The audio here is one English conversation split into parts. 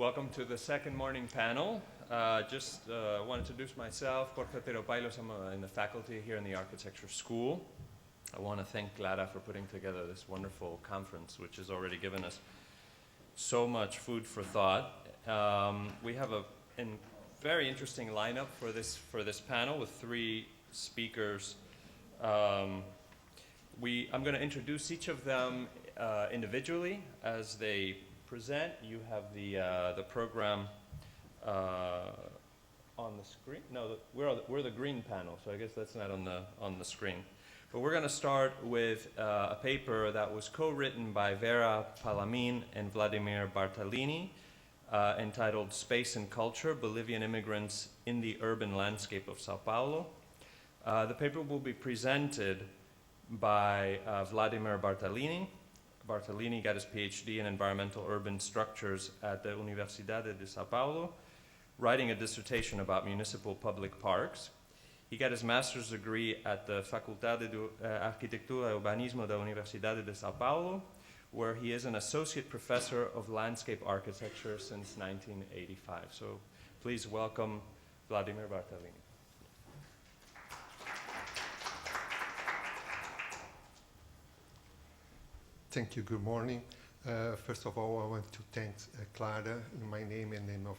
Welcome to the second morning panel. Just want to introduce myself, Jorge OTERO-PAILOS. I'm in the faculty here in the architecture school. I want to thank Clara for putting together this wonderful conference, which has already given us so much food for thought. We have a very interesting lineup for this panel with three speakers. I'm going to introduce each of them individually as they present. You have the program on the screen. No, we're the green panel, so I guess that's not on the screen. But we're going to start with a paper that was co-written by VERA, PALLAMIN, and VLADIMIR Bartalini, entitled "Space and Culture: Bolivian Immigrants in the Urban Landscape of Sao Paulo." The paper will be presented by Vladimir Bartalini. Bartalini got his PhD in environmental urban structures at the Universidade de Sao Paulo, writing a dissertation about municipal public parks. He got his master's degree at the Faculdade de Arquitetura e Urbanismo da Universidade de Sao Paulo, where he is an associate professor of landscape architecture since 1985. So please welcome Vladimir Bartalini. Thank you. Good morning. First of all, I want to thank Clara in my name and name of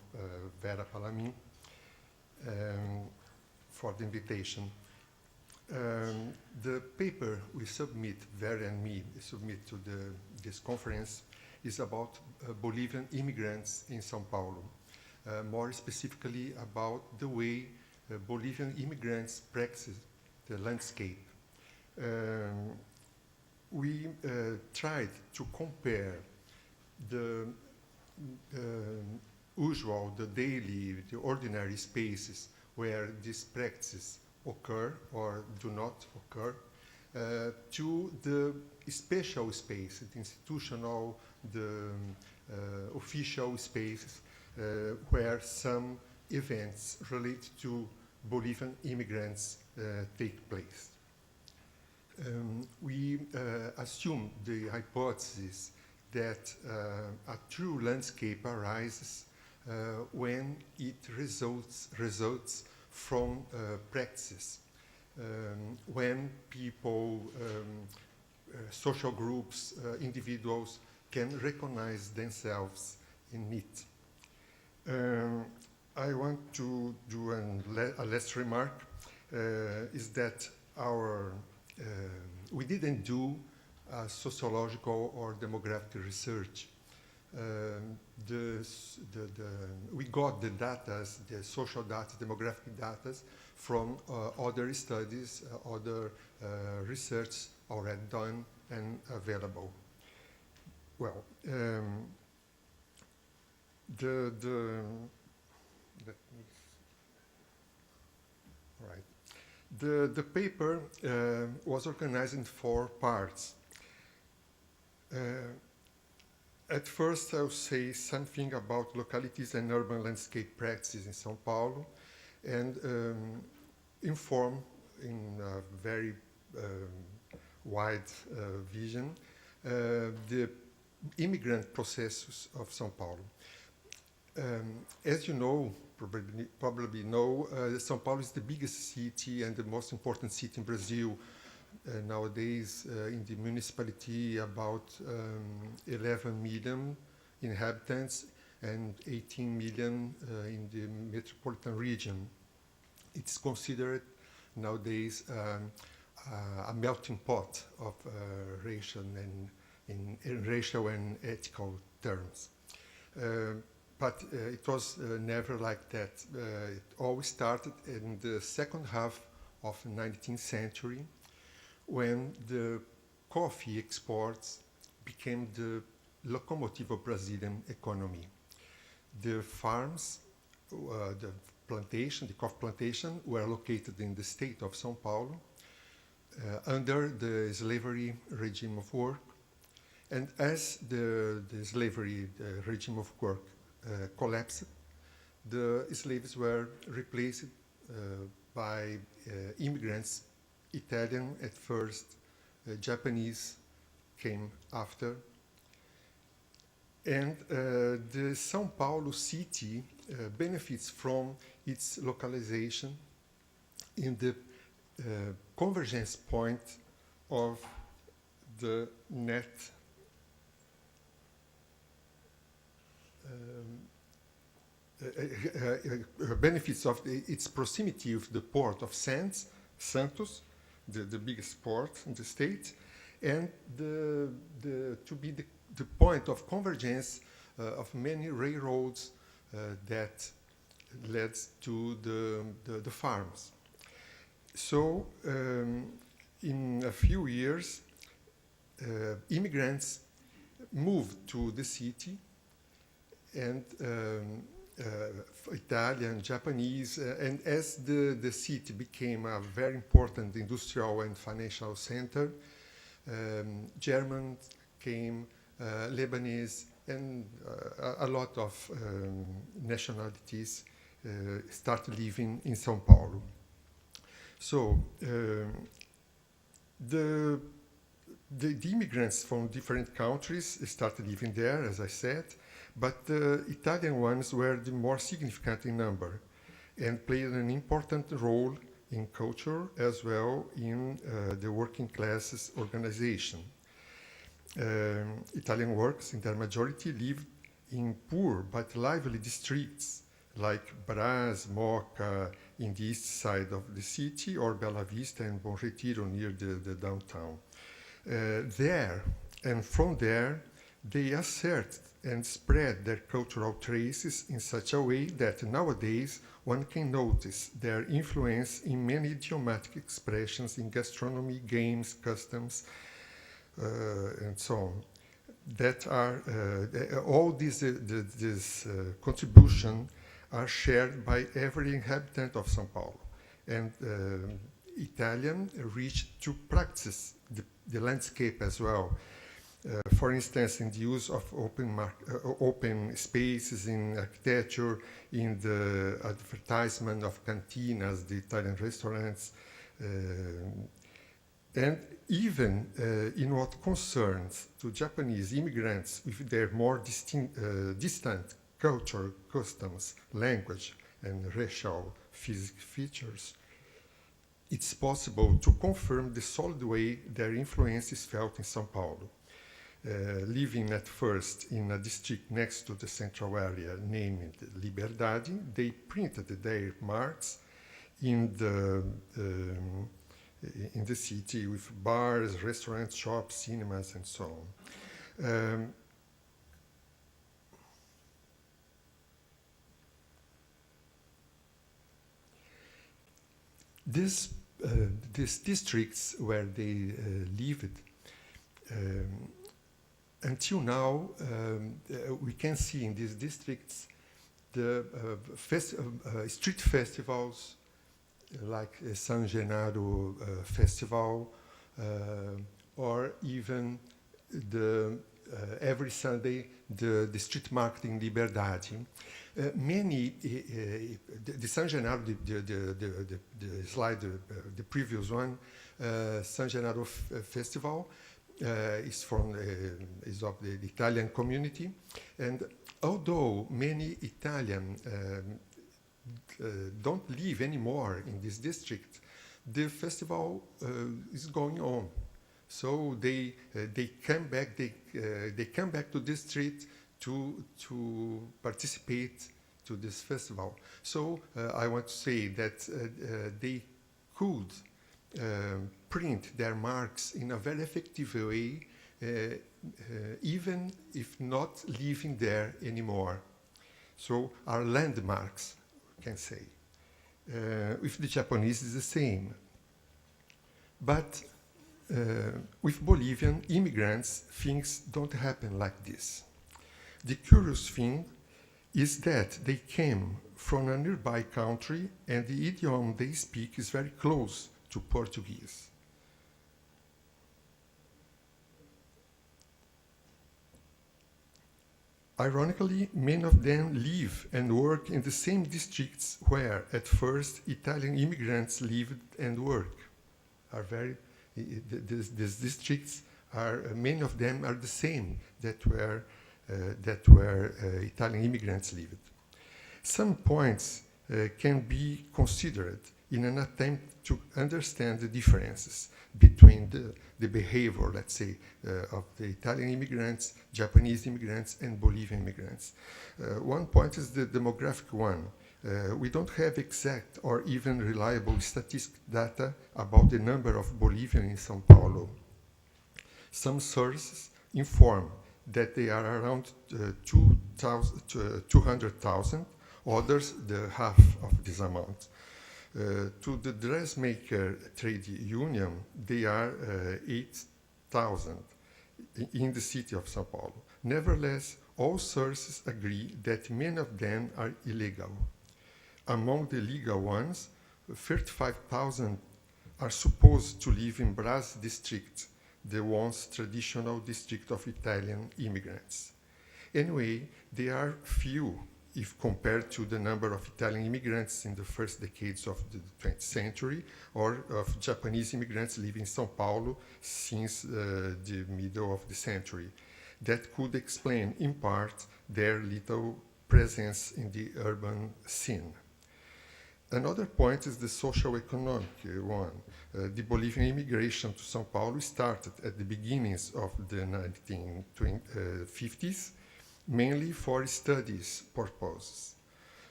VERA PALLAMIN for the invitation. The paper we submit, VERA and me, submit to this conference is about Bolivian immigrants in Sao Paulo. More specifically about the way Bolivian immigrants practice the landscape. We tried to compare the usual, the daily, the ordinary spaces where these practices occur or do not occur to the special spaces, the institutional, the official spaces where some events related to Bolivian immigrants take place. We assume the hypothesis that a true landscape arises when it results from practices, when people, social groups, individuals can recognize themselves in it. I want to do a last remark, is that we didn't do sociological or demographic research. We got the data, the social data, demographic data from other studies, other research already done and available. Well, right. The paper was organized in 4 parts. At first, I'll say something about localities and urban landscape practices in Sao Paulo and inform in a very wide vision the immigrant processes of Sao Paulo. As you know, probably know, Sao Paulo is the biggest city and the most important city in Brazil. Nowadays, in the municipality, about 11 million inhabitants and 18 million in the metropolitan region. It's considered nowadays a melting pot of racial and ethical terms. But it was never like that. It always started in the second half of the 19th century when the coffee exports became the locomotive of Brazilian economy. The farms, the coffee plantation, were located in the state of Sao Paulo under the slavery regime of work. And as the slavery regime of work collapsed, the slaves were replaced by immigrants, Italian at first, Japanese came after. And the São Paulo city benefits from its localization in the convergence point of the net benefits of its proximity with the port of Santos, the biggest port in the state, and to be the point of convergence of many railroads that led to the farms. So in a few years, immigrants moved to the city, and Italian, Japanese, and as the city became a very important industrial and financial center, Germans came, Lebanese, and a lot of nationalities started living in São Paulo. So the immigrants from different countries started living there, as I said, but the Italian ones were the more significant in number and played an important role in culture as well in the working classes organization. Italian workers, in their majority, lived in poor but lively districts like Brás, Moca, in the east side of the city, or Bela Vista and Bom Retiro near the downtown. There, and from there, they assert and spread their cultural traces in such a way that nowadays one can notice their influence in many idiomatic expressions in gastronomy, games, customs, and so on. That are all these contribution are shared by every inhabitant of São Paulo, and Italian reached to practice the landscape as well. For instance, in the use of open spaces in architecture, in the advertisement of cantinas, the Italian restaurants, and even in what concerns to Japanese immigrants with their more distant culture, customs, language, and racial physical features, it's possible to confirm the solid way their influence is felt in São Paulo. Living at first in a district next to the central area named Liberdade, they printed their marks in the city with bars, restaurants, shops, cinemas, and so on. These districts where they lived, until now, we can see in these districts the street festivals like San Genaro Festival, or even every Sunday the street market in Liberdade. Many, the San Genaro, the slide, the previous one, San Genaro Festival, is of the Italian community, and although many Italian don't live anymore in this district, the festival is going on. So they come back. They come back to this street to participate to this festival. So I want to say that they could print their marks in a very effective way, even if not living there anymore. So are landmarks, we can say. With the Japanese, it's the same. But with Bolivian immigrants, things don't happen like this. The curious thing is that they came from a nearby country, and the idiom they speak is very close to Portuguese. Ironically, many of them live and work in the same districts where, at first, Italian immigrants lived and worked. These districts are, many of them are the same that were that where Italian immigrants lived. Some points can be considered in an attempt to understand the differences between the behavior, let's say, of the Italian immigrants, Japanese immigrants, and Bolivian immigrants. One point is the demographic one. We don't have exact or even reliable statistic data about the number of Bolivians in São Paulo. Some sources inform that they are around 200,000, others the half of this amount. To the dressmaker trade union, they are 8,000 in the city of São Paulo. Nevertheless, all sources agree that many of them are illegal. Among the legal ones, 35,000 are supposed to live in Brás district, the once traditional district of Italian immigrants. Anyway, they are few if compared to the number of Italian immigrants in the first decades of the 20th century or of Japanese immigrants living in São Paulo since the middle of the century. That could explain, in part, their little presence in the urban scene. Another point is the social-economic one. The Bolivian immigration to São Paulo started at the beginnings of the 1950s, mainly for studies purposes.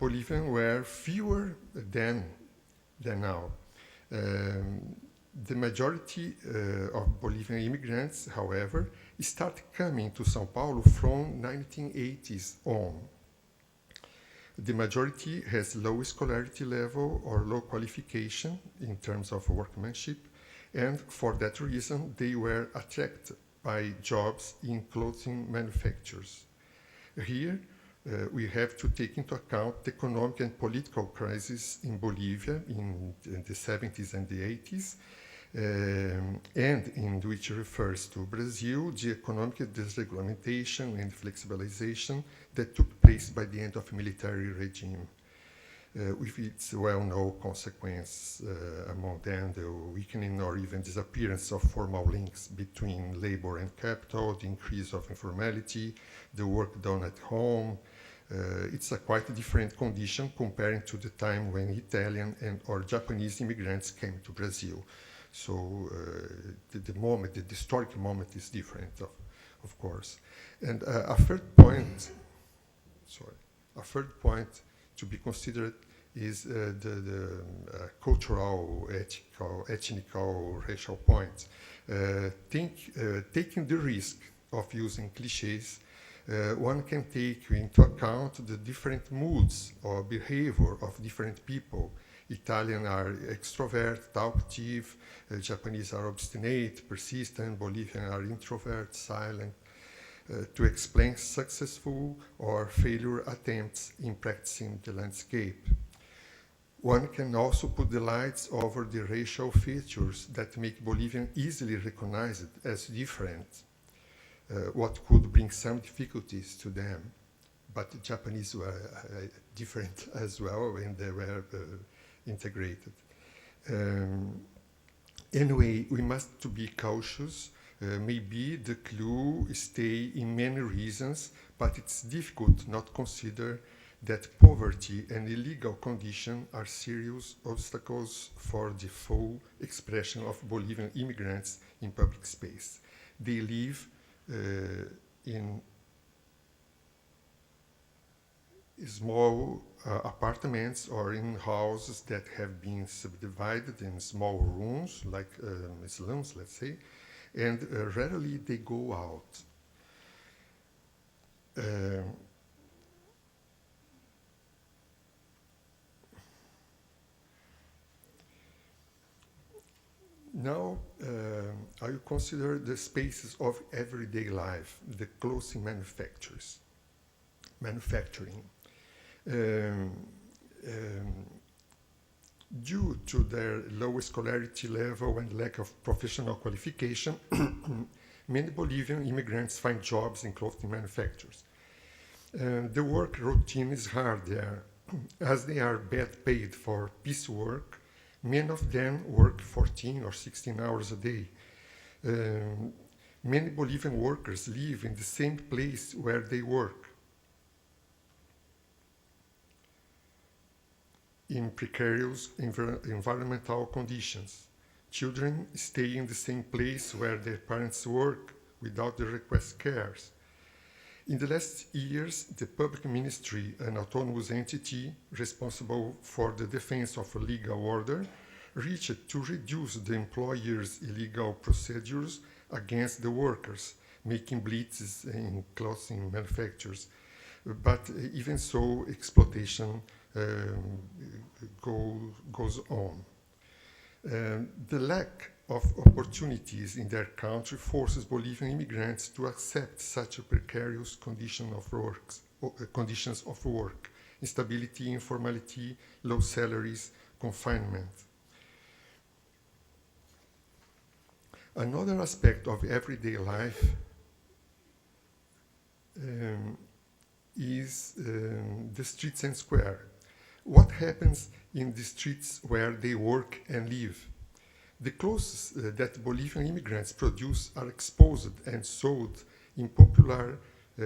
Bolivians were fewer than now. The majority of Bolivian immigrants, however, started coming to São Paulo from 1980s on. The majority has low scholarity level or low qualification in terms of workmanship, and for that reason, they were attracted by jobs in clothing manufacturers. Here, we have to take into account the economic and political crisis in Bolivia in the 70s and the 80s, and in which refers to Brazil, the economic dereglementation and flexibilization that took place by the end of the military regime, with its well-known consequence, among them the weakening or even disappearance of formal links between labor and capital, the increase of informality, the work done at home. It's a quite different condition comparing to the time when Italian and or Japanese immigrants came to Brazil. So the historic moment is different, of course. And a third point to be considered is the cultural, ethical, ethnical, racial point. Taking the risk of using cliches, one can take into account the different moods or behavior of different people. Italians are extrovert, talkative, Japanese are obstinate, persistent, Bolivians are introvert, silent, to explain successful or failure attempts in practicing the landscape. One can also put the lights over the racial features that make Bolivian easily recognized as different, what could bring some difficulties to them. But the Japanese were different as well when they were integrated. Anyway, we must to be cautious. Maybe the clue stay in many reasons, but it's difficult not to consider that poverty and illegal conditions are serious obstacles for the full expression of Bolivian immigrants in public space. They live in small apartments or in houses that have been subdivided in small rooms, like slums, let's say, and rarely they go out. Now, I will consider the spaces of everyday life, the clothing manufacturing. Due to their low scholarity level and lack of professional qualification, many Bolivian immigrants find jobs in clothing manufacturers. The work routine is hard there, as they are bad paid for piece work. Many of them work 14 or 16 hours a day. Many Bolivian workers live in the same place where they work, in precarious environmental conditions. Children stay in the same place where their parents work without the request cares. In the last years, the public ministry, an autonomous entity responsible for the defense of a legal order, reached to reduce the employer's illegal procedures against the workers, making blitzes in clothing manufacturers. But even so, exploitation goes on. The lack of opportunities in their country forces Bolivian immigrants to accept such a precarious conditions of work, instability, informality, low salaries, confinement. Another aspect of everyday life is the streets and square. What happens in the streets where they work and live? The clothes that Bolivian immigrants produce are exposed and sold in popular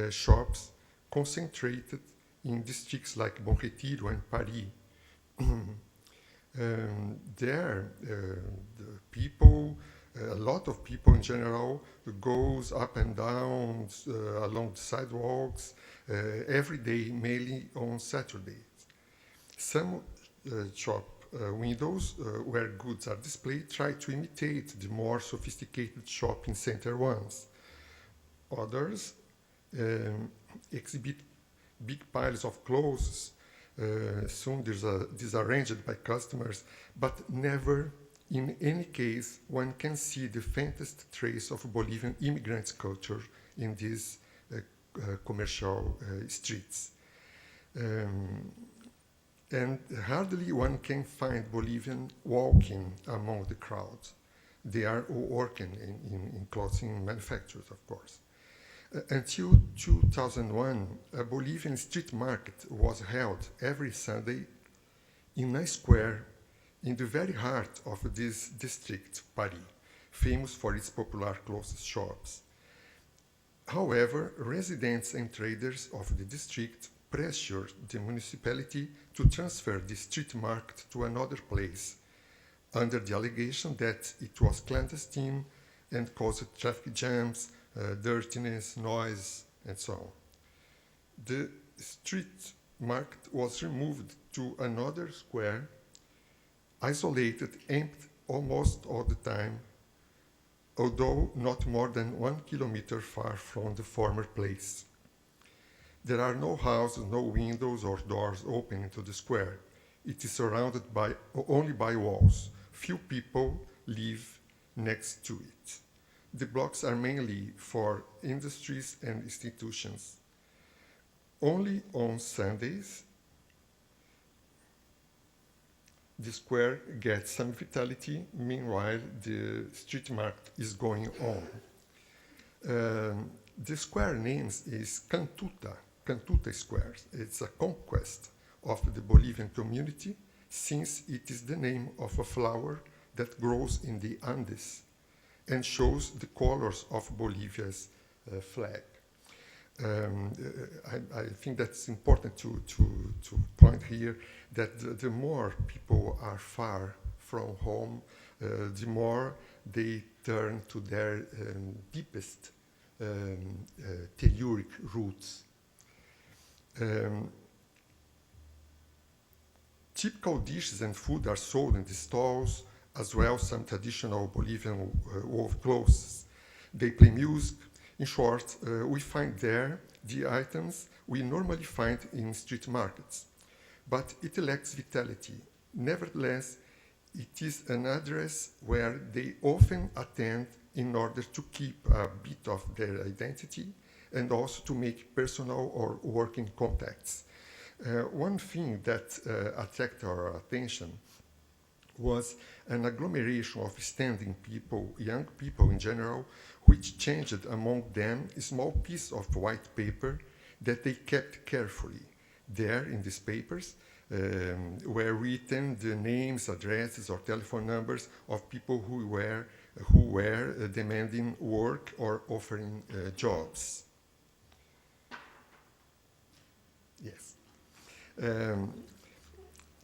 shops concentrated in districts like Bom Retiro and Paris. There, the people, a lot of people in general, goes up and down along the sidewalks every day, mainly on Saturdays. Some shop windows where goods are displayed try to imitate the more sophisticated shopping center ones. Others exhibit big piles of clothes, soon disarranged by customers, but never in any case one can see the faintest trace of Bolivian immigrants' culture in these commercial streets. And hardly one can find Bolivian walking among the crowds. They are working in clothing manufacturers, of course. Until 2001, a Bolivian street market was held every Sunday in a square in the very heart of this district, Paris, famous for its popular clothes shops. However, residents and traders of the district pressured the municipality to transfer the street market to another place, under the allegation that it was clandestine and caused traffic jams, dirtiness, noise, and so on. The street market was removed to another square, isolated, empty almost all the time, although not more than 1 kilometer far from the former place. There are no houses, no windows or doors open into the square. It is surrounded only by walls. Few people live next to it. The blocks are mainly for industries and institutions. Only on Sundays, the square gets some vitality. Meanwhile, the street market is going on. The square name is Cantuta Square. It's a conquest of the Bolivian community, since it is the name of a flower that grows in the Andes and shows the colors of Bolivia's flag. I think that's important to point here that the more people are far from home, the more they turn to their deepest telluric roots. Typical dishes and food are sold in the stalls, as well as some traditional Bolivian wove clothes. They play music. In short, we find there the items we normally find in street markets, but it lacks vitality. Nevertheless, it is an address where they often attend in order to keep a bit of their identity and also to make personal or working contacts. One thing that attracted our attention was an agglomeration of standing people, young people in general, which changed among them a small piece of white paper that they kept carefully. There, in these papers, were written the names, addresses, or telephone numbers of people who were who were demanding work or offering jobs. Yes.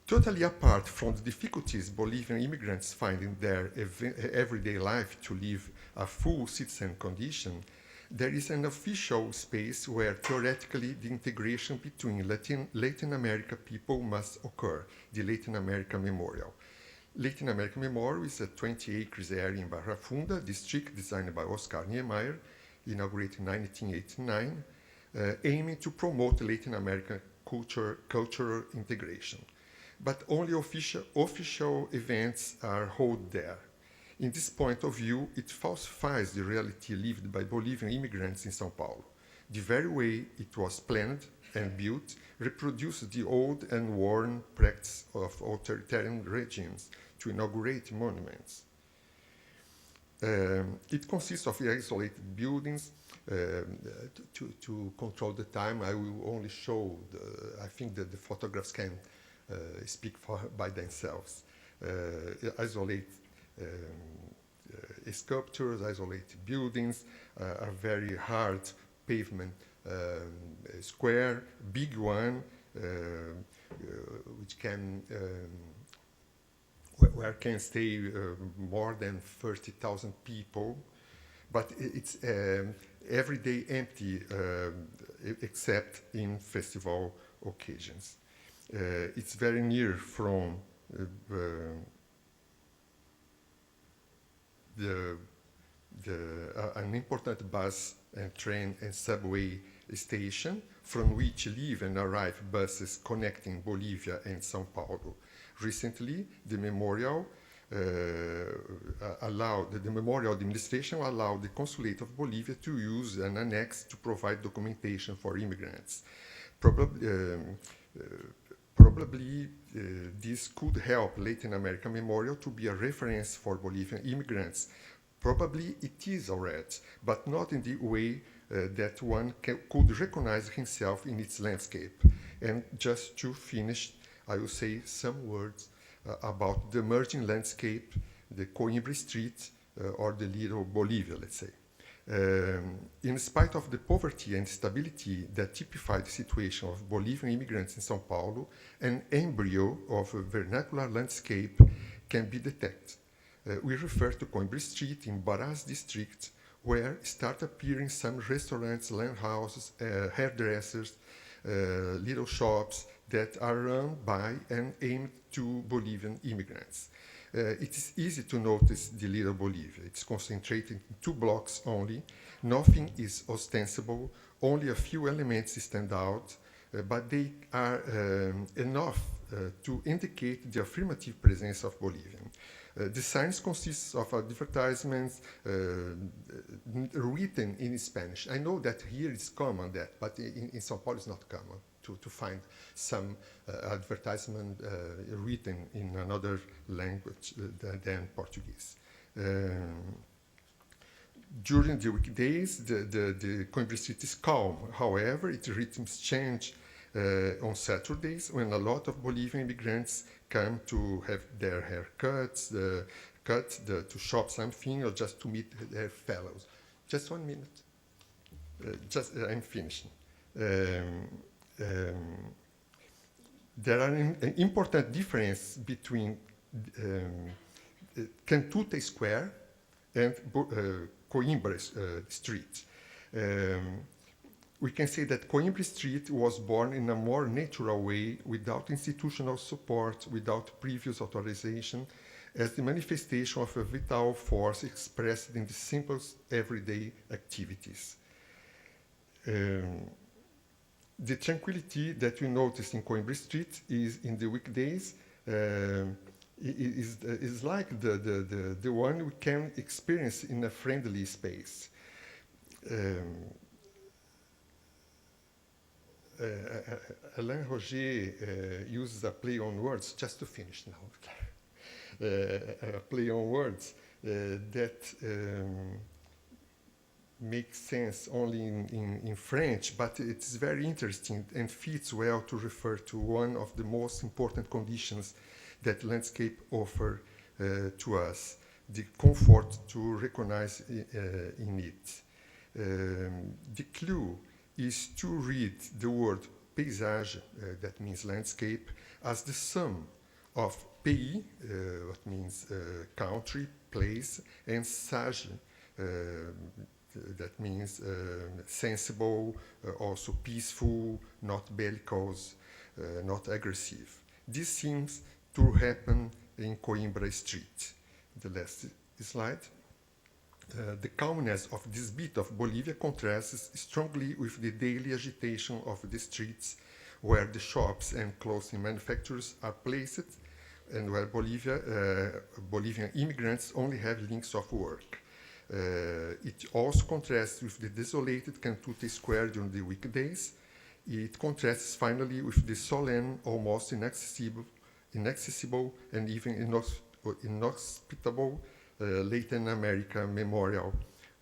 Totally apart from the difficulties Bolivian immigrants find in their everyday life to live a full citizen condition, there is an official space where theoretically the integration between Latin America people must occur, the Latin America Memorial. Latin America Memorial is a 20 acres area in Barra Funda district designed by Oscar Niemeyer, inaugurated in 1989, aiming to promote Latin American cultural integration. But only official events are held there. In this point of view, it falsifies the reality lived by Bolivian immigrants in São Paulo. The very way it was planned and built reproduces the old and worn practice of authoritarian regimes to inaugurate monuments. It consists of isolated buildings. To control the time, I will only show, I think that the photographs can speak by themselves. Isolate sculptures, isolate buildings, a very hard pavement square, big one, which can where can stay more than 30,000 people, but it's every day empty except in festival occasions. It's very near from an important bus and train and subway station from which leave and arrive buses connecting Bolivia and São Paulo. Recently, the memorial the memorial administration allowed the Consulate of Bolivia to use an annex to provide documentation for immigrants. Probably this could help Latin American Memorial to be a reference for Bolivian immigrants. Probably it is already, but not in the way that one could recognize himself in its landscape. And just to finish, I will say some words about the emerging landscape, the Coimbra Street, or the Little Bolivia, let's say. In spite of the poverty and instability that typify the situation of Bolivian immigrants in São Paulo, an embryo of a vernacular landscape can be detected. We refer to Coimbra Street in Baras district, where start appearing some restaurants, land houses, hairdressers, little shops that are run by and aimed to Bolivian immigrants. It is easy to notice the Little Bolivia. It's concentrated in 2 blocks only. Nothing is ostensible. Only a few elements stand out, but they are enough to indicate the affirmative presence of Bolivian. The signs consist of advertisements written in Spanish. I know that here it's common that, but in São Paulo it's not common to find some advertisement written in another language than Portuguese. During the weekdays, the Coimbra Street is calm. However, its rhythms change on Saturdays when a lot of Bolivian immigrants come to have their hair cuts, to shop something, or just to meet their fellows. Just 1 minute. I'm finishing. There are an important difference between Cantuta Square and Coimbra Street. We can say that Coimbra Street was born in a more natural way, without institutional support, without previous authorization, as the manifestation of a vital force expressed in the simplest everyday activities. The tranquility that we notice in Coimbra Street is in the weekdays is like the one we can experience in a friendly space. Alain Roger uses a play on words, just to finish now, a play on words that makes sense only in French, but it's very interesting and fits well to refer to one of the most important conditions that landscape offer to us, the comfort to recognize in it. The clue is to read the word paysage, that means landscape, as the sum of pays, what means country, place, and sage, that means sensible, also peaceful, not bellicose, not aggressive. This seems to happen in Coimbra Street. The last slide. The calmness of this bit of Bolivia contrasts strongly with the daily agitation of the streets where the shops and clothing manufacturers are placed and where Bolivian immigrants only have links of work. It also contrasts with the desolated Cantute Square during the weekdays. It contrasts finally with the solemn, almost inaccessible and even inhospitable Latin America Memorial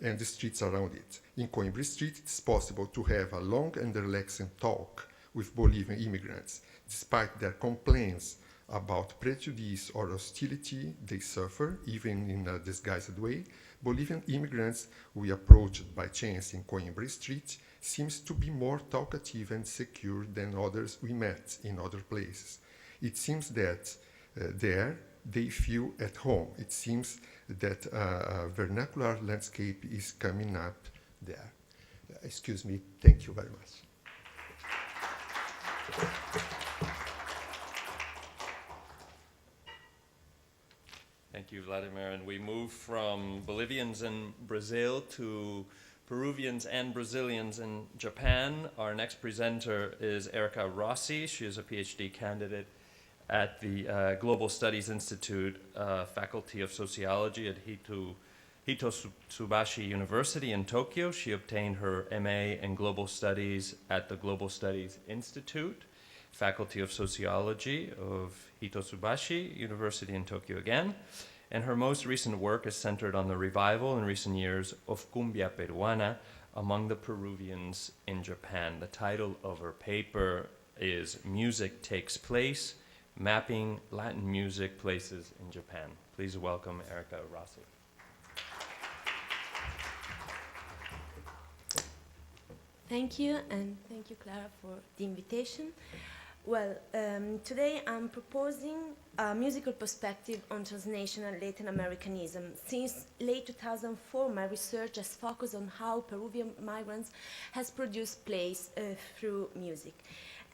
and the streets around it. In Coimbra Street, it's possible to have a long and relaxing talk with Bolivian immigrants, despite their complaints about prejudice or hostility they suffer, even in a disguised way. Bolivian immigrants we approached by chance in Coimbra Street seems to be more talkative and secure than others we met in other places. It seems that there they feel at home. It seems that a vernacular landscape is coming up there. Excuse me, thank you very much. Thank you, Vladimir. And we move from Bolivians in Brazil to Peruvians and Brazilians in Japan. Our next presenter is ERIKA Rossi. She is a PhD candidate at the Global Studies Institute, Faculty of Sociology at Hitotsubashi University in Tokyo. She obtained her MA in Global Studies at the Global Studies Institute, Faculty of Sociology of Hitotsubashi University in Tokyo again. And her most recent work is centered on the revival in recent years of cumbia peruana among the Peruvians in Japan. The title of her paper is Music Takes Place, Mapping Latin Music Places in Japan. Please welcome ERIKA Rossi. Thank you, and thank you, Clara, for the invitation. Well, today I'm proposing a musical perspective on transnational Latin Americanism. Since late 2004, my research has focused on how Peruvian migrants has produced plays through music.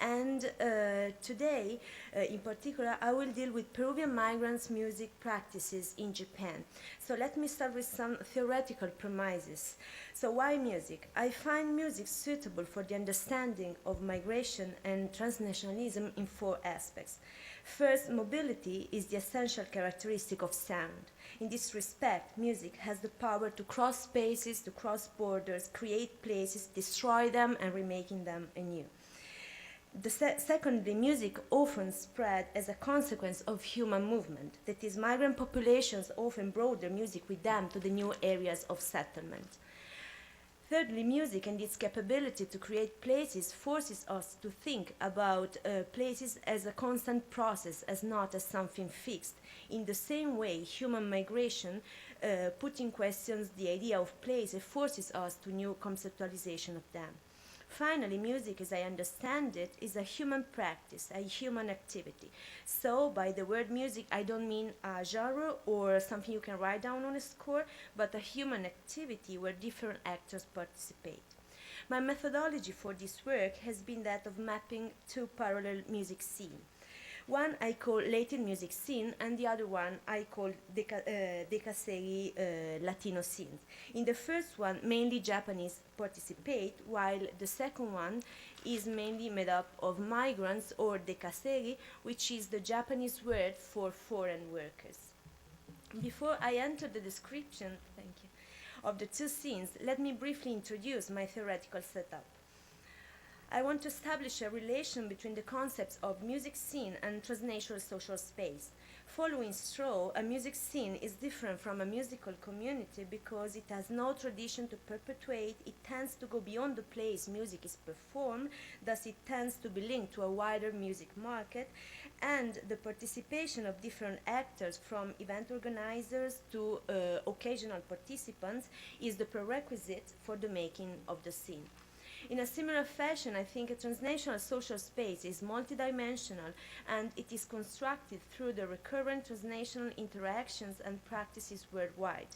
And today, in particular, I will deal with Peruvian migrants' music practices in Japan. So let me start with some theoretical premises. So why music? I find music suitable for the understanding of migration and transnationalism in 4 aspects. First, mobility is the essential characteristic of sound. In this respect, music has the power to cross spaces, to cross borders, create places, destroy them, and remaking them anew. Secondly, music often spread as a consequence of human movement. That is, migrant populations often brought their music with them to the new areas of settlement. Thirdly, music and its capability to create places forces us to think about places as a constant process, as not as something fixed. In the same way, human migration putting questions the idea of place forces us to new conceptualization of them. Finally, music, as I understand it, is a human practice, a human activity. So, by the word music, I don't mean a genre or something you can write down on a score, but a human activity where different actors participate. My methodology for this work has been that of mapping 2 parallel music scenes. One I call Latin music scene, and the other one I call Decasegui Latino scene. In the first one, mainly Japanese participate, while the second one is mainly made up of migrants, or Decasegui, which is the Japanese word for foreign workers. Before I enter the description, of the 2 scenes, let me briefly introduce my theoretical setup. I want to establish a relation between the concepts of music scene and transnational social space. Following Stroh, a music scene is different from a musical community because it has no tradition to perpetuate, it tends to go beyond the place music is performed, thus it tends to be linked to a wider music market, and the participation of different actors from event organizers to occasional participants is the prerequisite for the making of the scene. In a similar fashion, I think a transnational social space is multidimensional and it is constructed through the recurrent transnational interactions and practices worldwide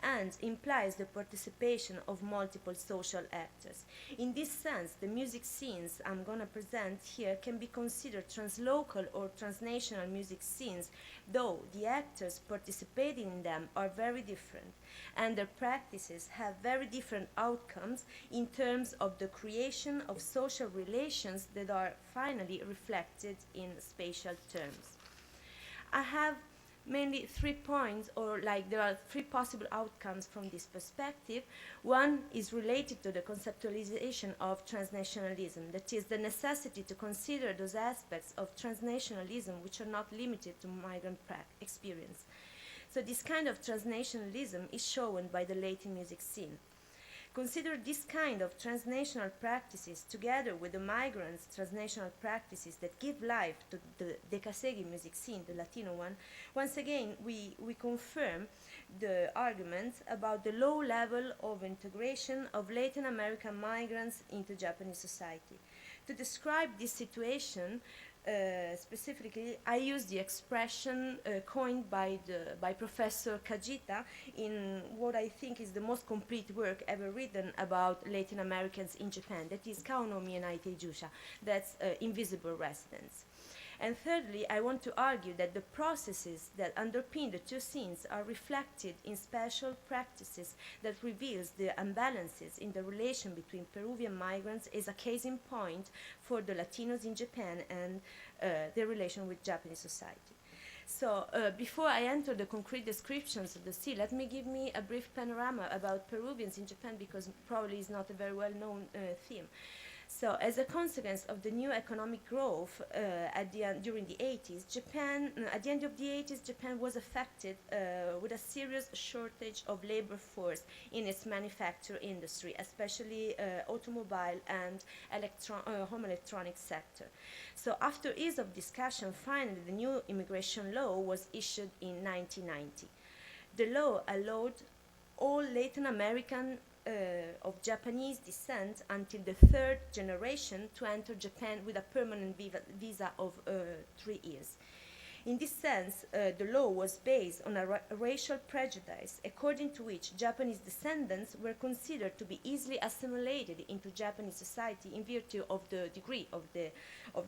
and implies the participation of multiple social actors. In this sense, the music scenes I'm going to present here can be considered translocal or transnational music scenes, though the actors participating in them are very different and their practices have very different outcomes in terms of the creation of social relations that are finally reflected in spatial terms. I have mainly 3 points, or there are 3 possible outcomes from this perspective. One is related to the conceptualization of transnationalism, that is the necessity to consider those aspects of transnationalism which are not limited to migrant experience. So this kind of transnationalism is shown by the Latin music scene. Consider this kind of transnational practices together with the migrants' transnational practices that give life to the Decasegui music scene, the Latino one. Once again, we confirm the argument about the low level of integration of Latin American migrants into Japanese society. To describe this situation, specifically, I use the expression coined by Professor Kajita in what I think is the most complete work ever written about Latin Americans in Japan. That is Kao no Mienai Teijusha, that's invisible residents. And thirdly, I want to argue that the processes that underpin the two scenes are reflected in special practices that reveals the imbalances in the relation between Peruvian migrants as a case in point for the Latinos in Japan and their relation with Japanese society. So before I enter the concrete descriptions of the scene, let me give me a brief panorama about Peruvians in Japan because probably it's not a very well-known theme. So, as a consequence of the new economic growth during the 80s, at the end of the 80s, Japan was affected with a serious shortage of labor force in its manufacturing industry, especially automobile and home electronics sector. So, after years of discussion, finally the new immigration law was issued in 1990. The law allowed all Latin American of Japanese descent until the third generation to enter Japan with a permanent visa of 3 years. In this sense, the law was based on a racial prejudice, according to which Japanese descendants were considered to be easily assimilated into Japanese society in virtue of the degree of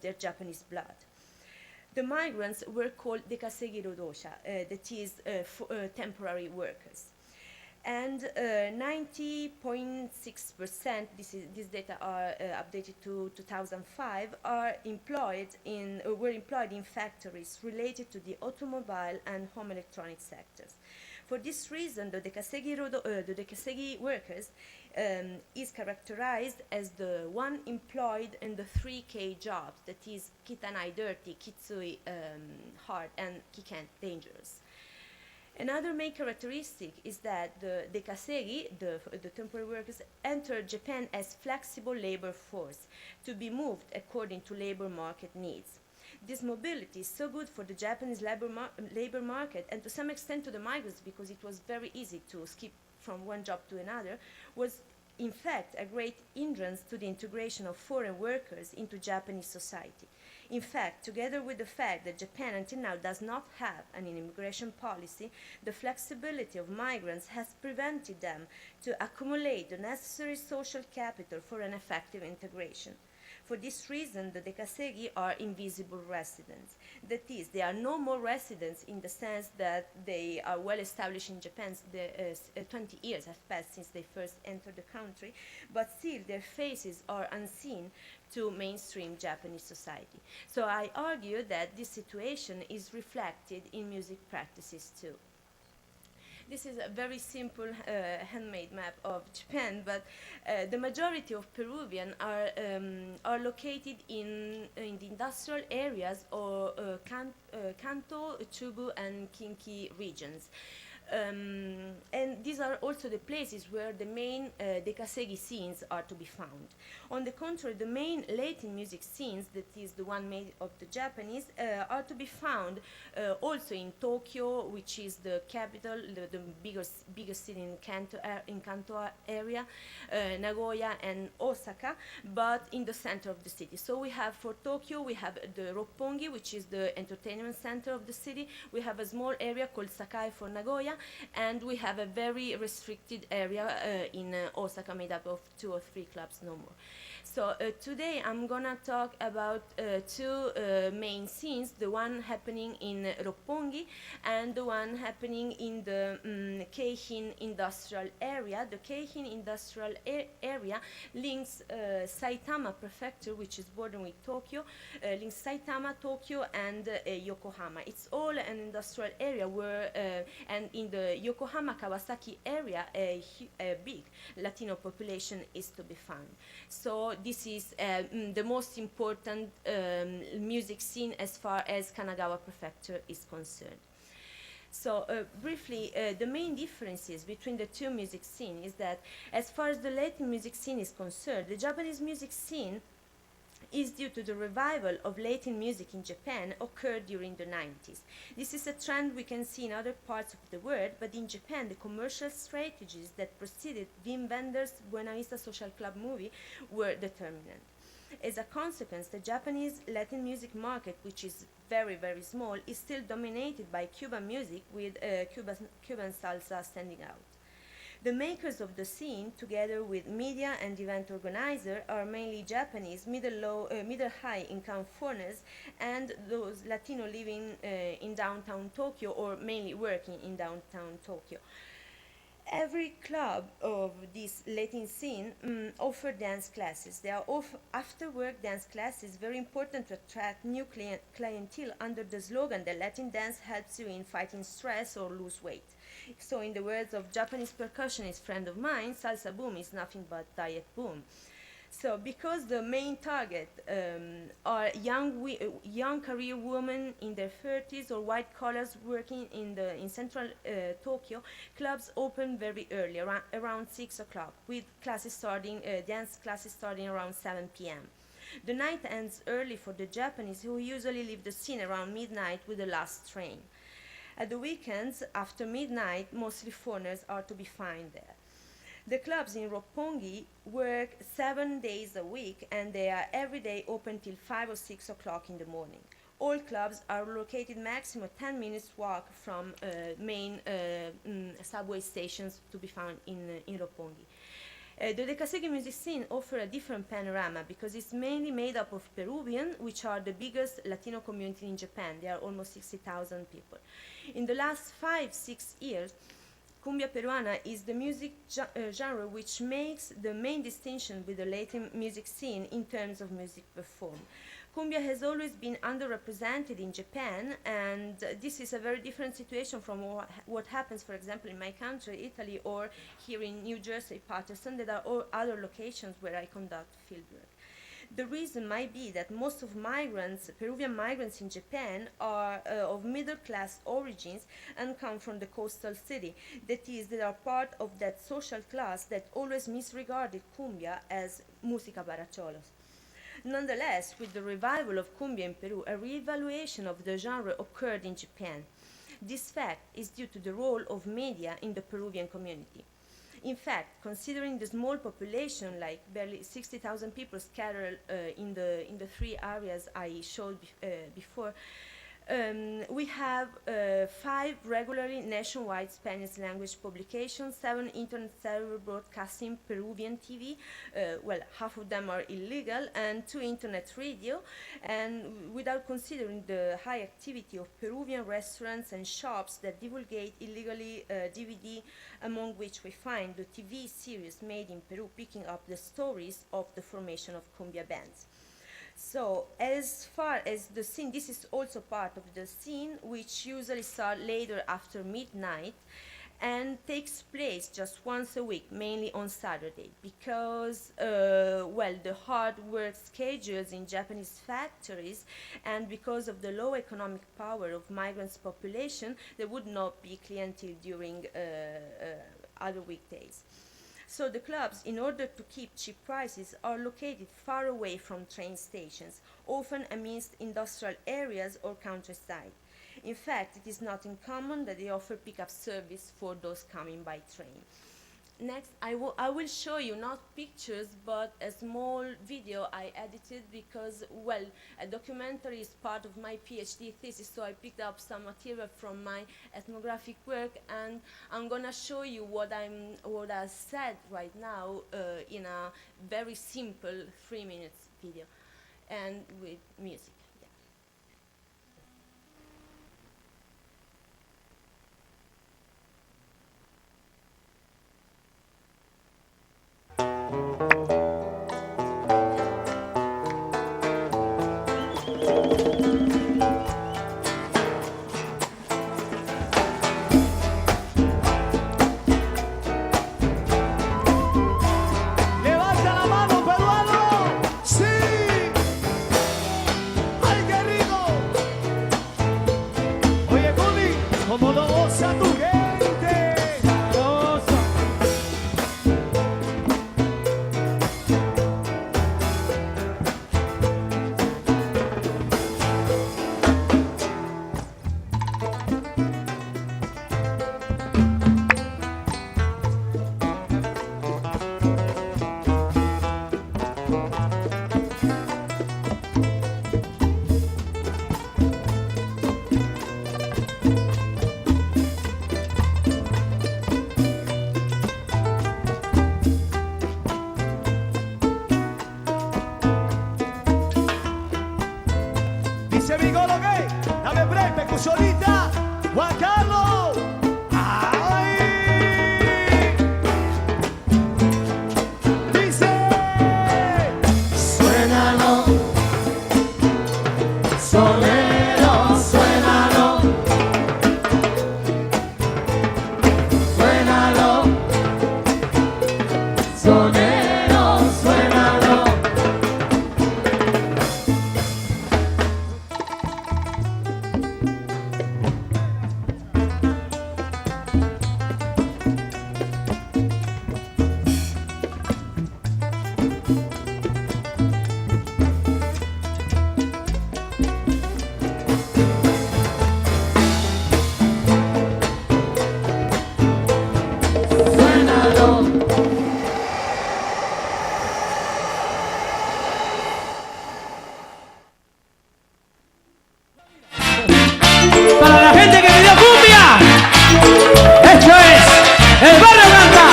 their Japanese blood. The migrants were called Dekasegi Rodosha, that is, temporary workers. And 90.6%, these data are updated to 2005, were employed in factories related to the automobile and home electronic sectors. For this reason, the Dekasegi workers is characterized as the one employed in the 3K jobs, that is Kitanai dirty, Kitsui hard, and Kiken dangerous. Another main characteristic is that the Dekasegi, the temporary workers, entered Japan as flexible labor force to be moved according to labor market needs. This mobility is so good for the Japanese labor market and to some extent to the migrants because it was very easy to skip from one job to another, was in fact a great hindrance to the integration of foreign workers into Japanese society. In fact, together with the fact that Japan until now does not have an immigration policy, the flexibility of migrants has prevented them to accumulate the necessary social capital for an effective integration. For this reason, the Dekasegi are invisible residents. That is, they are no more residents in the sense that they are well established in Japan. 20 years have passed since they first entered the country, but still their faces are unseen to mainstream Japanese society. So I argue that this situation is reflected in music practices too. This is a very simple handmade map of Japan, but the majority of Peruvians are located in the industrial areas or Kanto, Chubu, and Kinki regions. And these are also the places where the main dekasegi scenes are to be found. On the contrary, the main Latin music scenes, that is the one made of the Japanese, are to be found also in Tokyo, which is the capital, the biggest city in Kanto area, Nagoya and Osaka, but in the center of the city. So we have, for Tokyo, we have the Roppongi, which is the entertainment center of the city. We have a small area called Sakai for Nagoya, and we have a very restricted area in Osaka made up of 2 or 3 clubs, no more. So today I'm gonna talk about 2 main scenes, the one happening in Roppongi and the one happening in the Keihin industrial area. The Keihin industrial area links Saitama prefecture, which is bordering with Tokyo, links Saitama, Tokyo, and Yokohama. It's all an industrial area where, and in the Yokohama Kawasaki area, a big Latino population is to be found. So this is the most important music scene as far as Kanagawa prefecture is concerned. So briefly, the main differences between the 2 music scenes is that as far as the Latin music scene is concerned, the Japanese music scene is due to the revival of Latin music in Japan occurred during the 90s. This is a trend we can see in other parts of the world, but in Japan the commercial strategies that preceded Wim Wenders' Buena Vista Social Club movie were determinant. As a consequence, the Japanese Latin music market, which is very, very small, is still dominated by Cuban music, with Cuban salsa standing out. The makers of the scene, together with media and event organizers, are mainly Japanese, middle-high income foreigners, and those Latino living in downtown Tokyo or mainly working in downtown Tokyo. Every club of this Latin scene offer dance classes. They are after-work dance classes, very important to attract new clientele under the slogan that Latin dance helps you in fighting stress or lose weight. So in the words of Japanese percussionist friend of mine, salsa boom is nothing but diet boom. So because the main target are young career women in their 30s or white collars working in central Tokyo, clubs open very early, around 6 o'clock, with dance classes starting around 7 p.m. The night ends early for the Japanese, who usually leave the scene around midnight with the last train. At the weekends, after midnight, mostly foreigners are to be found there. The clubs in Roppongi work 7 days a week, and they are every day open till 5 or 6 o'clock in the morning. All clubs are located maximum 10 minutes walk from main subway stations to be found in Roppongi. The dekasegi music scene offers a different panorama because it's mainly made up of Peruvians, which are the biggest Latino community in Japan. There are almost 60,000 people. In the last 5-6 years, Cumbia peruana is the music genre which makes the main distinction with the Latin music scene in terms of music performed. Cumbia has always been underrepresented in Japan, and this is a very different situation from what happens, for example, in my country, Italy, or here in New Jersey, Patterson, that are all other locations where I conduct fieldwork. The reason might be that most of Peruvian migrants in Japan, are of middle-class origins and come from the coastal city. That is, they are part of that social class that always misregarded cumbia as música para cholos. Nonetheless, with the revival of cumbia in Peru, a reevaluation of the genre occurred in Japan. This fact is due to the role of media in the Peruvian community. In fact, considering the small population, like barely 60,000 people scattered in the 3 areas I showed before, we have 5 regularly nationwide Spanish language publications, 7 internet server broadcasting Peruvian TV, well, half of them are illegal, and 2 internet radio, and without considering the high activity of Peruvian restaurants and shops that divulgate illegally DVD, among which we find the TV series made in Peru picking up the stories of the formation of cumbia bands. So as far as the scene, this is also part of the scene, which usually starts later after midnight, and takes place just once a week, mainly on Saturday, because, well, the hard work schedules in Japanese factories, and because of the low economic power of migrants' population, there would not be clientele during other weekdays. So the clubs, in order to keep cheap prices, are located far away from train stations, often amidst industrial areas or countryside. In fact, it is not uncommon that they offer pickup service for those coming by train. Next, I will show you not pictures, but a small video I edited because, well, a documentary is part of my PhD thesis, so I picked up some material from my ethnographic work, and I'm gonna show you what I said right now in a very simple 3 minutes video, and with music. Levanta la mano, peruano. Sí. Ay, qué rico. Oye, Culi, como no goza tu gente. Sabroso. Dice mi colo que, dame break, percusionista, Juan Carlos. Ay. Dice, suénalo, sonero, suénalo, suénalo, sonero, suénalo. Para la gente que me dio cumbia, esto es el barrio Blanca.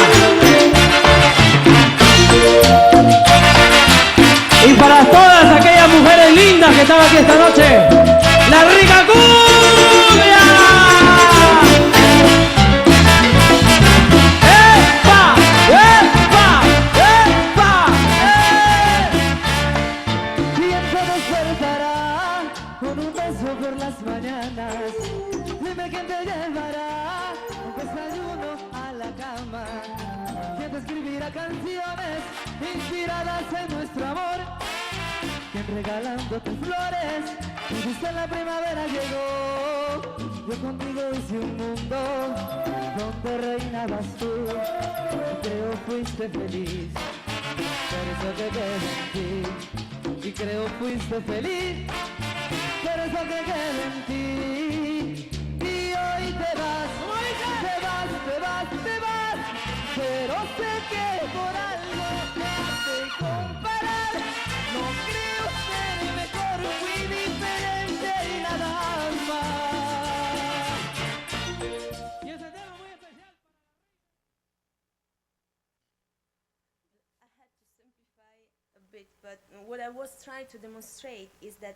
Y para todas aquellas mujeres lindas que están aquí esta noche, la rica cumbia. ¡Epa! ¡Epa! ¡Epa! Siempre despertará con un beso por las mañanas. Dime quién te llevará un desayuno a la cama. Quién te escribirá canciones inspiradas en nuestro amor. Quien regalándote flores dijiste la primavera llegó. Yo contigo hice un mundo donde reinabas tú. Y creo fuiste feliz, por eso te quedé en ti. Y creo fuiste feliz, por eso te quedé en ti. Y hoy te vas, te vas, te vas, te vas. Pero sé que por algo te hace comparar. No creo ser mejor, fui diferente y nada más. Y ese tema muy especial. I had to simplify a bit But what I was trying to demonstrate is that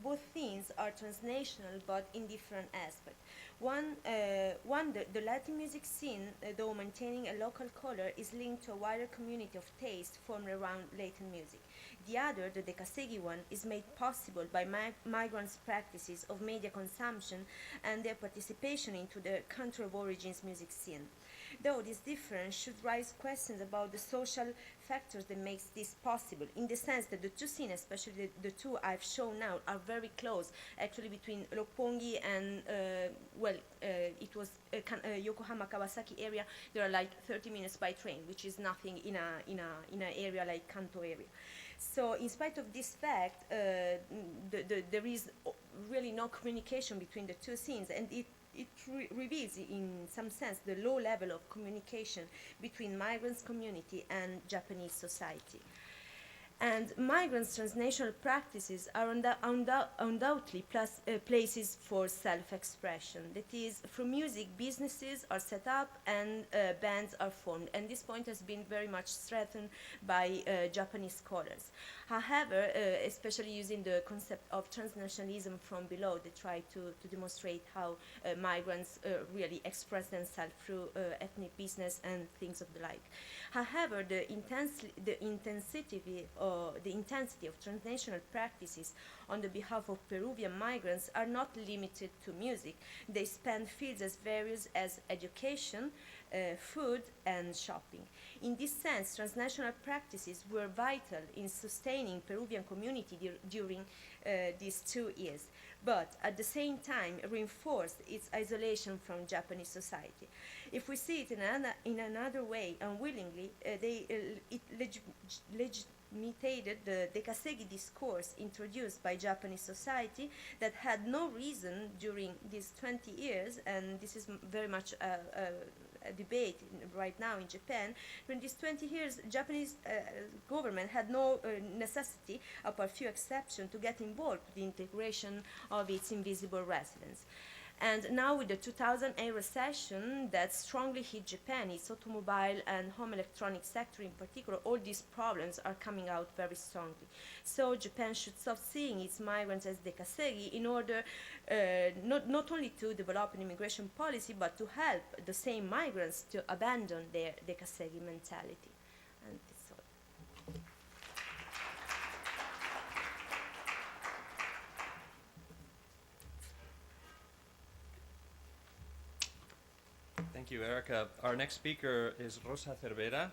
both themes are transnational, but in different aspects. One, the Latin music scene, though maintaining a local color, is linked to a wider community of taste formed around Latin music. The other, the Decasegui one, is made possible by migrants' practices of media consumption and their participation into the country of origins music scene. Though this difference should raise questions about the social factors that makes this possible, in the sense that the two scenes, especially the two I've shown now, are very close, actually between Roppongi and, it was Yokohama Kawasaki area. There are like 30 minutes by train, which is nothing in an area like Kanto area. So in spite of this fact, there is really no communication between the two scenes, and it reveals in some sense the low level of communication between migrants community and Japanese society. And migrants' transnational practices are undoubtedly places for self-expression. That is, through music, businesses are set up and bands are formed. And this point has been very much strengthened by Japanese scholars. However, especially using the concept of transnationalism from below, they try to demonstrate how migrants really express themselves through ethnic business and things of the like. However, the intensity of transnational practices on the behalf of Peruvian migrants are not limited to music. They span fields as various as education, food, and shopping. In this sense, transnational practices were vital in sustaining Peruvian community during these 2 years, but at the same time reinforced its isolation from Japanese society. If we see it in another way, unwillingly, it legitimated the Decasegui discourse introduced by Japanese society that had no reason during these 20 years, and this is very much a debate right now in Japan. During these 20 years, Japanese government had no necessity, apart few exceptions, to get involved with the integration of its invisible residents. And now with the 2008 recession that strongly hit Japan, its automobile and home electronics sector in particular, all these problems are coming out very strongly. So Japan should stop seeing its migrants as Decasegui in order not only to develop an immigration policy, but to help the same migrants to abandon their Decasegui mentality. And that's all. Thank you, Erika. Our next speaker is Rosa Cervera.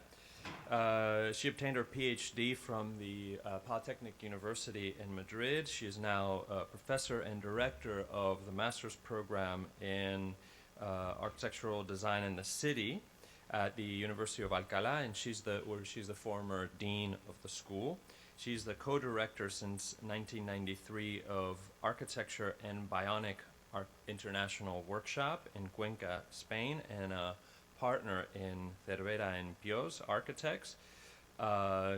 She obtained her PhD from the Polytechnic University in Madrid. She is now a professor and director of the master's program in architectural design in the city at the University of Alcalá, and she's the former dean of the school. She's the co-director since 1993 of Architecture and Bionic International Workshop in Cuenca, Spain, and a partner in CERVERA and Pios Architects.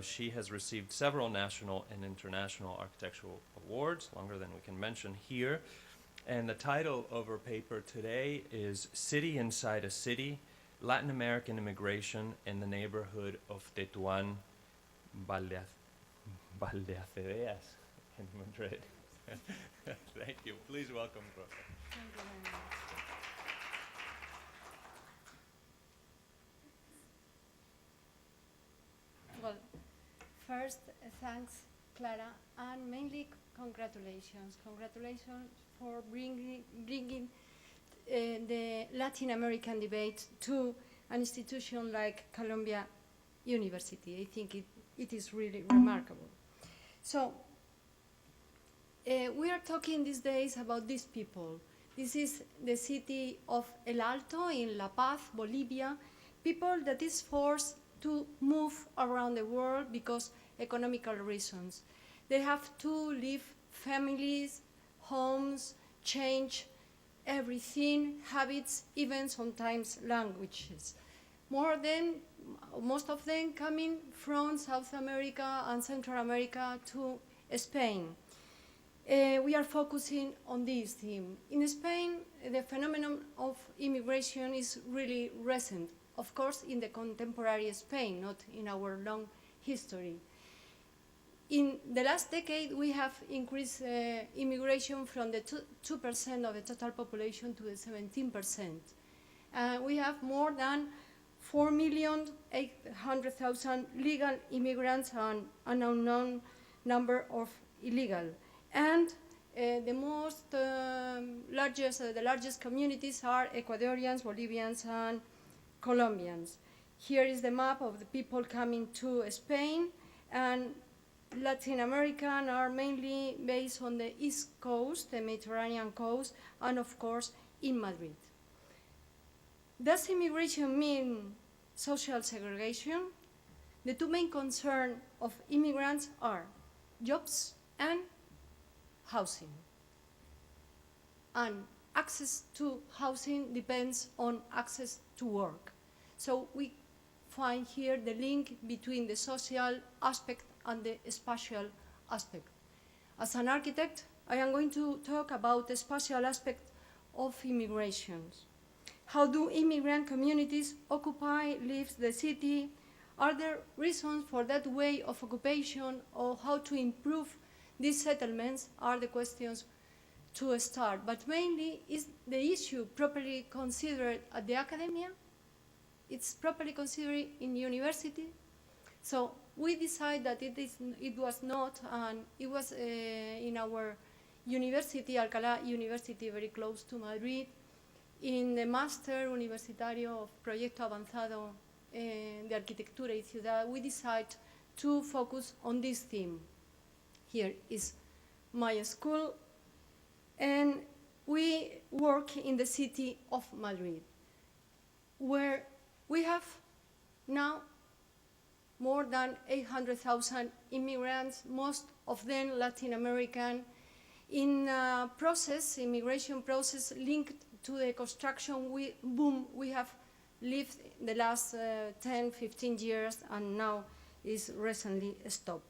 She has received several national and international architectural awards, longer than we can mention here. And the title of her paper today is City Inside a City, Latin American Immigration in the Neighborhood of Tetuán, Valdeacereas in Madrid. Thank you. Please welcome Rosa. Thank you very much. Well, first, thanks, Clara, and mainly congratulations. Congratulations for bringing the Latin American debate to an institution like Columbia University. I think it is really remarkable. So, we are talking these days about these people. This is the city of El Alto in La Paz, Bolivia, people that is forced to move around the world because economical reasons. They have to leave families, homes, change everything, habits, even sometimes languages. Most of them coming from South America and Central America to Spain. We are focusing on this theme. In Spain, the phenomenon of immigration is really recent, of course, in the contemporary Spain, not in our long history. In the last decade, we have increased immigration from the 2% of the total population to the 17%. We have more than 4,800,000 legal immigrants and an unknown number of illegal. And the largest communities are Ecuadorians, Bolivians, and Colombians. Here is the map of the people coming to Spain, and Latin American are mainly based on the East Coast, the Mediterranean coast, and of course in Madrid. Does immigration mean social segregation? The two main concerns of immigrants are jobs and housing. And access to housing depends on access to work. So we find here the link between the social aspect and the spatial aspect. As an architect, I am going to talk about the spatial aspect of immigration. How do immigrant communities occupy, live the city? Are there reasons for that way of occupation, or how to improve these settlements are the questions to start. But mainly, is the issue properly considered at the academia? It's properly considered in university? So we decided that it was not, and it was in our university, Alcalá University, very close to Madrid, in the Máster Universitario of Proyecto Avanzado de Arquitectura y Ciudad, we decided to focus on this theme. Here is my school, and we work in the city of Madrid, where we have now more than 800,000 immigrants, most of them Latin American, in a process, immigration process linked to the construction boom we have lived the last 10, 15 years, and now is recently stopped.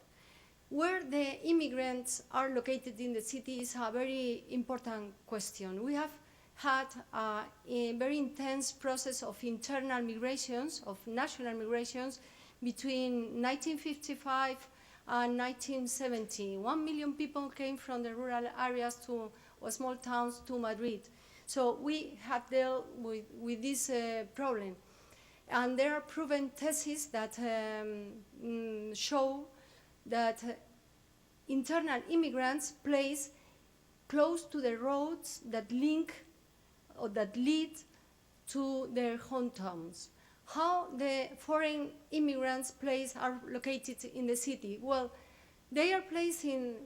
Where the immigrants are located in the city is a very important question. We have had a very intense process of internal migrations, of national migrations, between 1955 and 1970. 1 million people came from the rural areas to or small towns to Madrid. So we have dealt with this problem. And there are proven theses that show that internal immigrants place close to the roads that link or that lead to their hometowns. How the foreign immigrants' places are located in the city? Well, they are placed in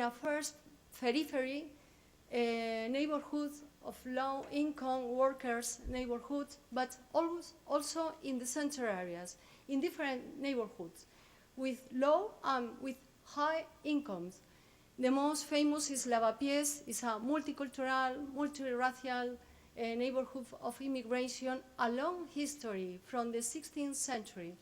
a first periphery neighborhoods of low-income workers neighborhoods, but also in the center areas, in different neighborhoods, with low and with high incomes. The most famous is Lavapiés. It's a multicultural, multiracial neighborhood of immigration, a long history from the 16th century.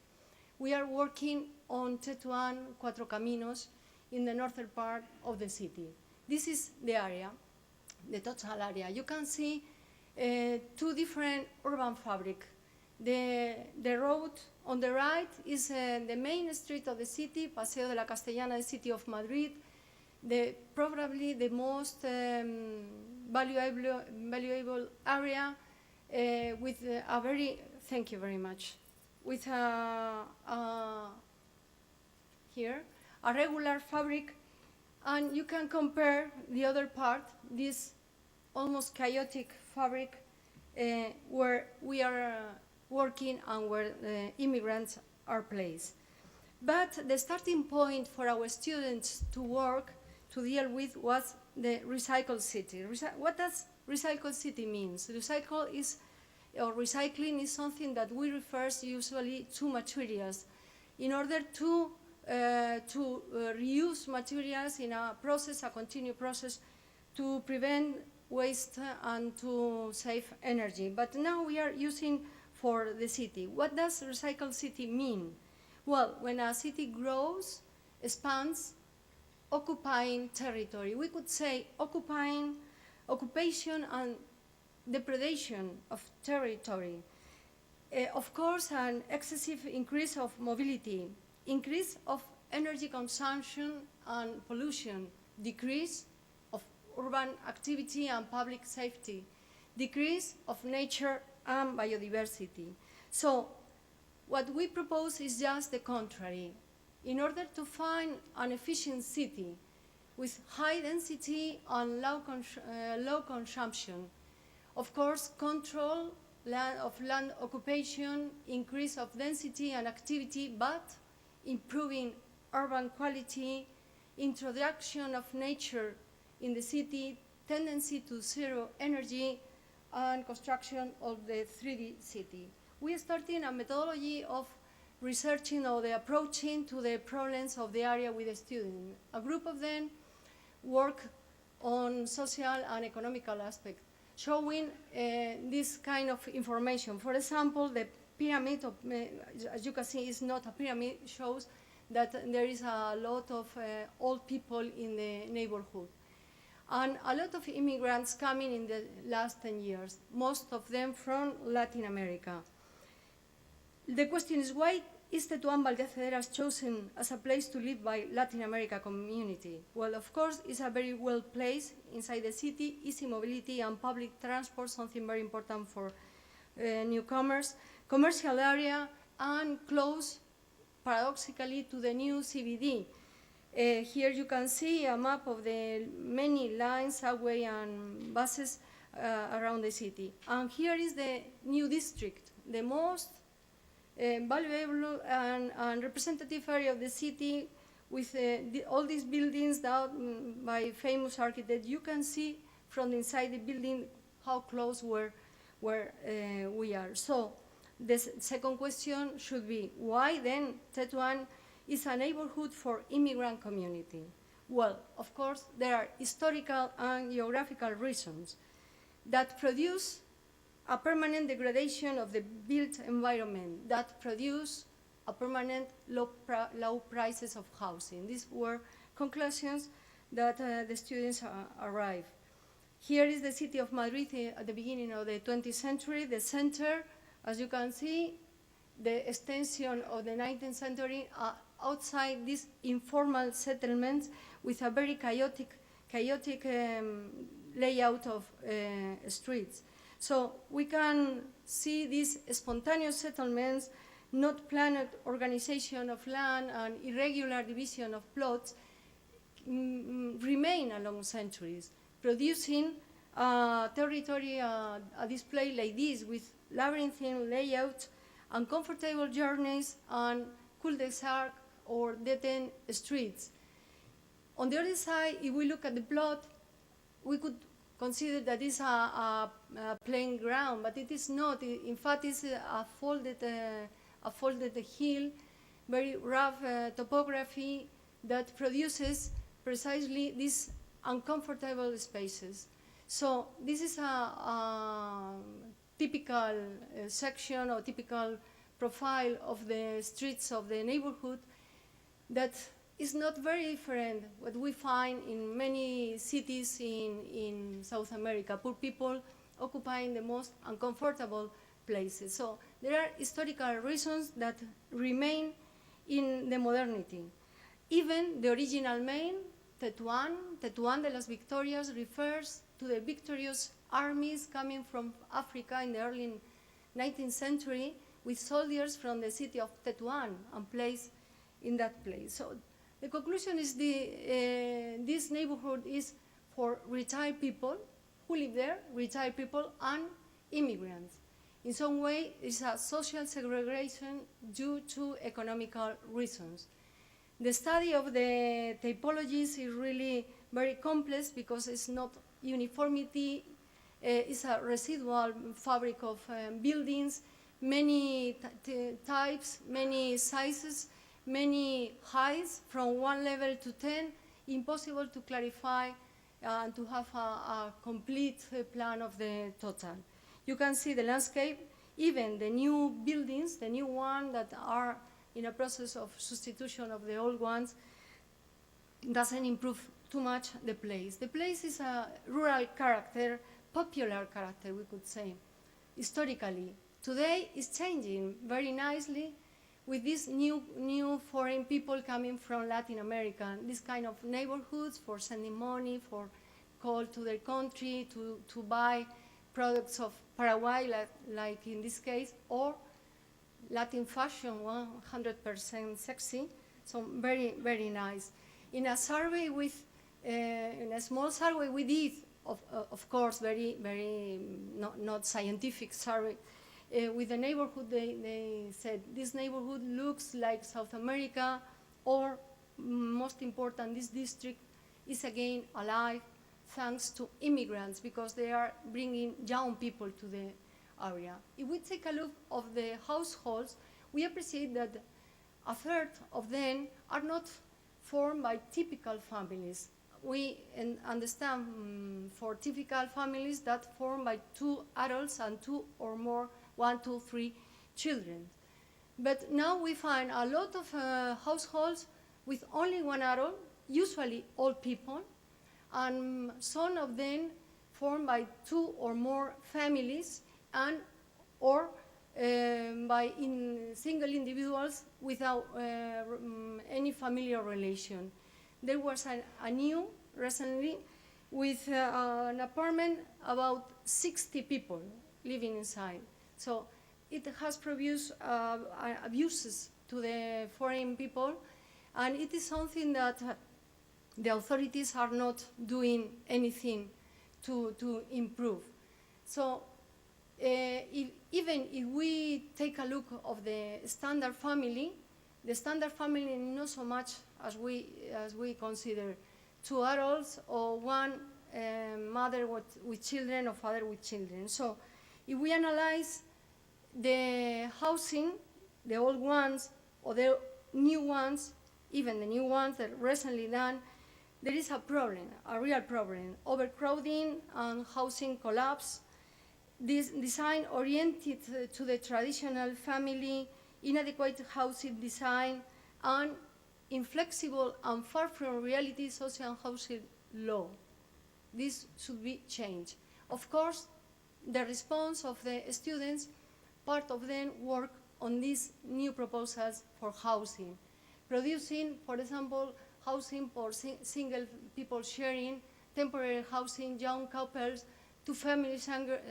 We are working on Tetuán, Cuatro Caminos, in the northern part of the city. This is the area, the total area. You can see two different urban fabric. The road on the right is the main street of the city, Paseo de la Castellana, the city of Madrid, probably the most valuable area with a very, thank you very much, with here, a regular fabric, and you can compare the other part, this almost chaotic fabric where we are working and where the immigrants are placed. But the starting point for our students to work, to deal with, was the recycled city. What does recycled city mean? Recycling is something that we refer usually to materials in order to reuse materials in a process, a continued process, to prevent waste and to save energy. But now we are using for the city. What does recycled city mean? Well, when a city grows, expands, occupying territory. We could say occupation and depredation of territory. Of course, an excessive increase of mobility, increase of energy consumption and pollution, decrease of urban activity and public safety, decrease of nature and biodiversity. So what we propose is just the contrary. In order to find an efficient city with high density and low consumption, of course, control of land occupation, increase of density and activity, but improving urban quality, introduction of nature in the city, tendency to zero energy, and construction of the 3D city. We are starting a methodology of researching or the approaching to the problems of the area with the students. A group of them work on social and economical aspects, showing this kind of information. For example, the pyramid, as you can see, is not a pyramid, shows that there is a lot of old people in the neighborhood. And a lot of immigrants coming in the last 10 years, most of them from Latin America. The question is, why is Tetuán Valdez chosen as a place to live by Latin America community? Well, of course, it's a very well placed inside the city, easy mobility and public transport, something very important for newcomers, commercial area, and close, paradoxically, to the new CBD. Here you can see a map of the many lines, subway and buses around the city. And here is the new district, the most valuable and representative area of the city, with all these buildings down by famous architects. You can see from inside the building how close we are. So the second question should be, why then Tetuán is a neighborhood for immigrant community? Well, of course, there are historical and geographical reasons that produce a permanent degradation of the built environment, that produce a permanent low prices of housing. These were conclusions that the students arrived. Here is the city of Madrid at the beginning of the 20th century, the center, as you can see, the extension of the 19th century outside these informal settlements with a very chaotic layout of streets. So we can see these spontaneous settlements, not planned organization of land and irregular division of plots remain along centuries, producing a territory, a display like this with labyrinthine layouts, uncomfortable journeys, and cul-de-sac or dead-end streets. On the other side, if we look at the plot, we could consider that it's a plain ground, but it is not. In fact, it's a folded hill, very rough topography that produces precisely these uncomfortable spaces. So this is a typical section or typical profile of the streets of the neighborhood that is not very different what we find in many cities in South America, poor people occupying the most uncomfortable places. So there are historical reasons that remain in the modernity. Even the original name, Tetuán de las Victorias, refers to the victorious armies coming from Africa in the early 19th century with soldiers from the city of Tetuán and placed in that place. So the conclusion is this neighborhood is for retired people who live there, retired people and immigrants. In some way, it's a social segregation due to economical reasons. The study of the typologies is really very complex because it's not uniformity, it's a residual fabric of buildings, many types, many sizes, many heights from 1 level to 10, impossible to clarify and to have a complete plan of the total. You can see the landscape, even the new buildings, the new ones that are in a process of substitution of the old ones, doesn't improve too much the place. The place is a rural character, popular character, we could say, historically. Today it's changing very nicely with these new foreign people coming from Latin America, this kind of neighborhoods for sending money, for call to their country, to buy products of Paraguay, like in this case, or Latin fashion, 100% sexy, so very, very nice. In a survey in a small survey we did, of course, very, very not scientific survey, with the neighborhood, they said, this neighborhood looks like South America, or most important, this district is again alive thanks to immigrants, because they are bringing young people to the area. If we take a look of the households, we appreciate that a third of them are not formed by typical families. We understand for typical families that formed by 2 adults and 2 or more, 1, 2, 3 children. But now we find a lot of households with only 1 adult, usually old people, and some of them formed by 2 or more families, and or by single individuals without any familiar relation. There was a new recently with an apartment about 60 people living inside. So it has produced abuses to the foreign people, and it is something that the authorities are not doing anything to improve. So even if we take a look of the standard family is not so much as we consider 2 adults or 1 mother with children or father with children. So if we analyze the housing, the old ones or the new ones, even the new ones that recently done, there is a problem, a real problem. Overcrowding and housing collapse, this design oriented to the traditional family, inadequate housing design, and inflexible and far from reality social housing law. This should be changed. Of course, the response of the students, part of them work on these new proposals for housing, producing, for example, housing for single people sharing, temporary housing, young couples, 2 families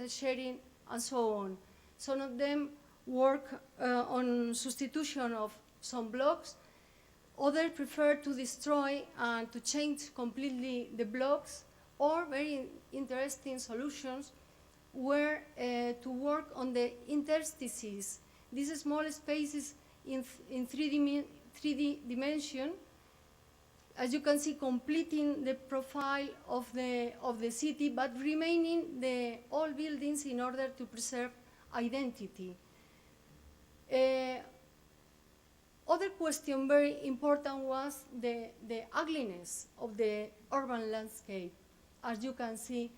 sharing, and so on. Some of them work on substitution of some blocks. Others prefer to destroy and to change completely the blocks, or very interesting solutions were to work on the interstices, these small spaces in 3D dimension, as you can see, completing the profile of the city, but remaining the old buildings in order to preserve identity. Other question very important was the ugliness of the urban landscape, as you can see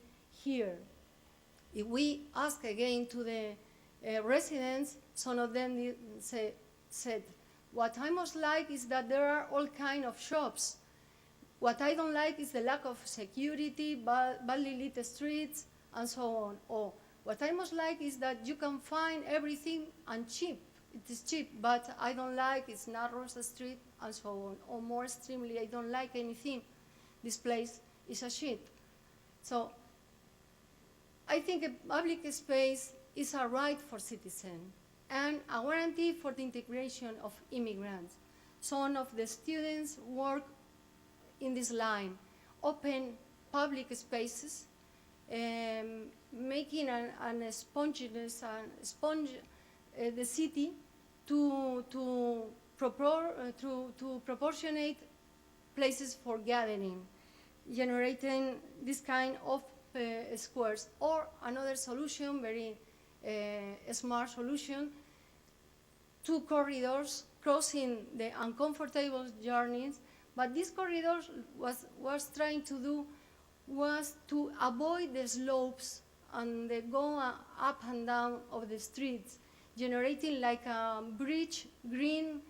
here. If we ask again to the residents, some of them said, what I most like is that there are all kinds of shops. What I don't like is the lack of security, badly lit streets, and so on. Or what I most like is that you can find everything and cheap. It is cheap, but I don't like it's not ROSA street, and so on. Or more extremely, I don't like anything. This place is a shit. So I think a public space is a right for citizens and a guarantee for the integration of immigrants. Some of the students work in this line, open public spaces, making a sponginess and sponge the city to proportionate places for gathering, generating this kind of squares. Or another solution, very smart solution, 2 corridors crossing the uncomfortable journeys. But this corridor was trying to do was to avoid the slopes and the go up and down of the streets, generating like a bridge, green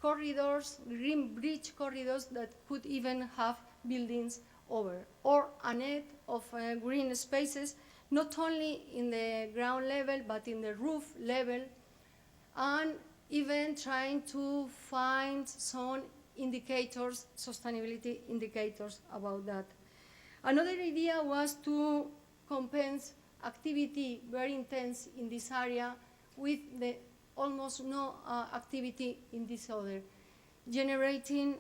corridors, green bridge corridors that could even have buildings over, or a net of green spaces, not only in the ground level, but in the roof level, and even trying to find some indicators, sustainability indicators about that. Another idea was to compensate activity very intense in this area with the almost no activity in this other, generating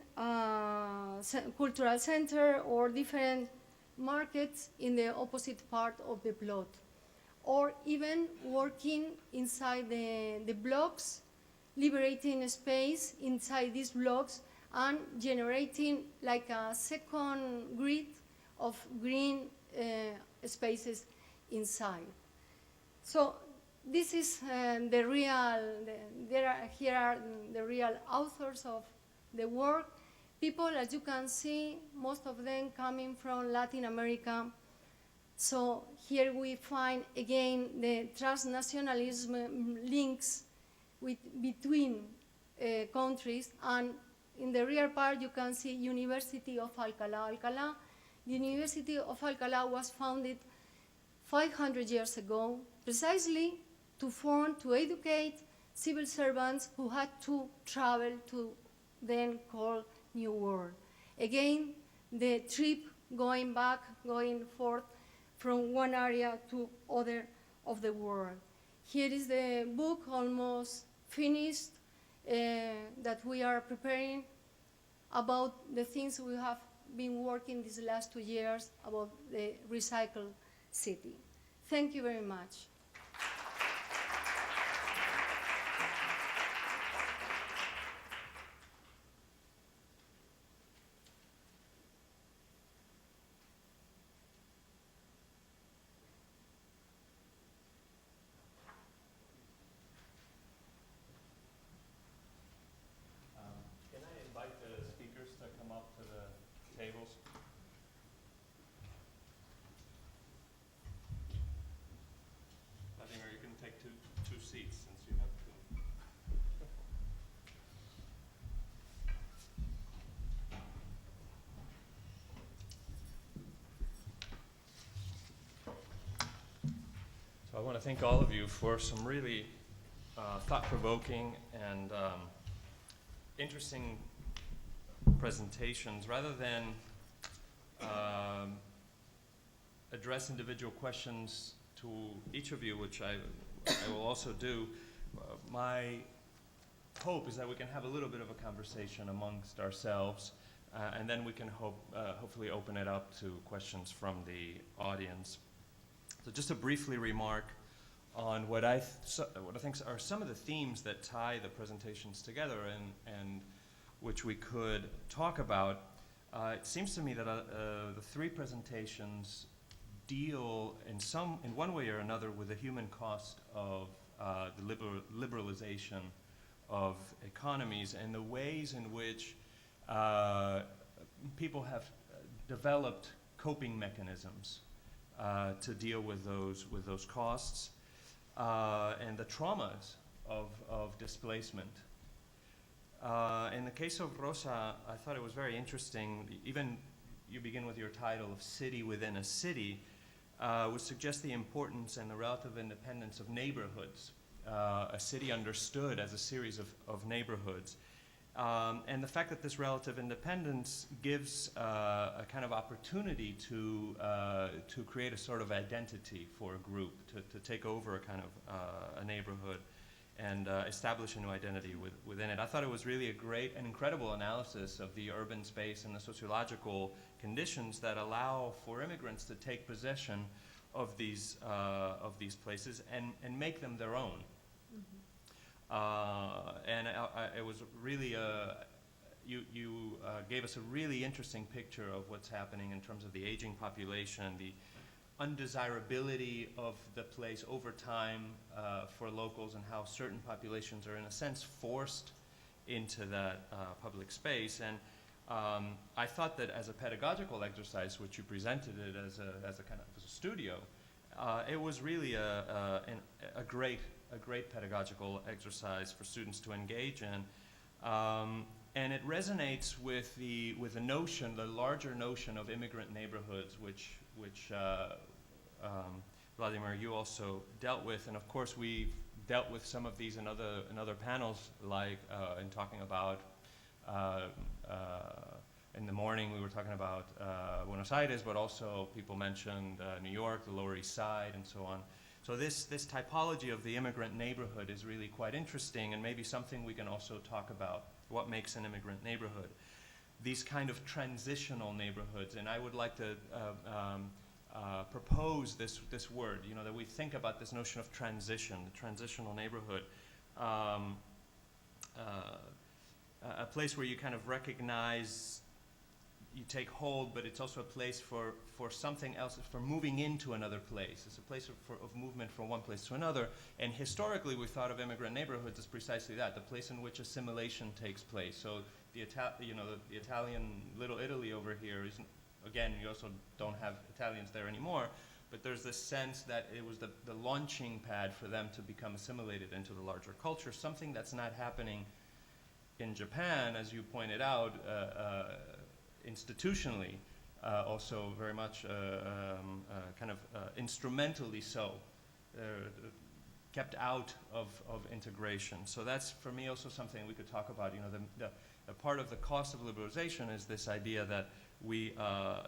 cultural center or different markets in the opposite part of the plot, or even working inside the blocks, liberating space inside these blocks and generating like a second grid of green spaces inside. So this is here are the real authors of the work. People, as you can see, most of them coming from Latin America. So here we find again the transnationalism links between countries, and in the rear part you can see University of Alcalá. The University of Alcalá was founded 500 years ago, precisely to educate civil servants who had to travel to then called New World. Again, the trip going back, going forth from one area to other of the world. Here is the book almost finished that we are preparing about the things we have been working these last 2 years about the recycled city. Thank you very much. Can I invite the speakers to come up to the tables? Vladimir, you can take two seats since you have two. So I want to thank all of you for some really thought-provoking and interesting presentations. Rather than address individual questions to each of you, which I will also do, my hope is that we can have a little bit of a conversation amongst ourselves, and then we can hopefully open it up to questions from the audience. So just to briefly remark on what I think are some of the themes that tie the presentations together and which we could talk about. It seems to me that the three presentations deal in one way or another with the human cost of the liberalization of economies and the ways in which people have developed coping mechanisms to deal with those costs and the traumas of displacement. In the case of Rosa, I thought it was very interesting. Even you begin with your title of City Within a City, would suggest the importance and the relative independence of neighborhoods, a city understood as a series of neighborhoods. And the fact that this relative independence gives a kind of opportunity to create a sort of identity for a group, to take over a kind of a neighborhood and establish a new identity within it. I thought it was really a great and incredible analysis of the urban space and the sociological conditions that allow for immigrants to take possession of these places and make them their own. And it was really you gave us a really interesting picture of what's happening in terms of the aging population, the undesirability of the place over time for locals, and how certain populations are in a sense forced into that public space. And I thought that as a pedagogical exercise, which you presented it as a kind of as a studio, it was really a great pedagogical exercise for students to engage in, and it resonates with the notion, the larger notion of immigrant neighborhoods, which Vladimir, you also dealt with, and of course we've dealt with some of these in other panels, like in talking about, in the morning we were talking about Buenos Aires, but also people mentioned New York, the Lower East Side, and so on. So this typology of the immigrant neighborhood is really quite interesting, and maybe something we can also talk about, what makes an immigrant neighborhood. These kind of transitional neighborhoods, and I would like to propose this word, you know, that we think about this notion of transition, the transitional neighborhood, a place where you kind of recognize, you take hold, but it's also a place for something else, for moving into another place. It's a place of movement from one place to another. And historically, we thought of immigrant neighborhoods as precisely that, the place in which assimilation takes place. So the Italian Little Italy over here is, again, you also don't have Italians there anymore, but there's this sense that it was the launching pad for them to become assimilated into the larger culture, something that's not happening in Japan, as you pointed out, institutionally, also very much kind of instrumentally so, kept out of integration. So that's, for me, also something we could talk about. You know, the part of the cost of liberalization is this idea that we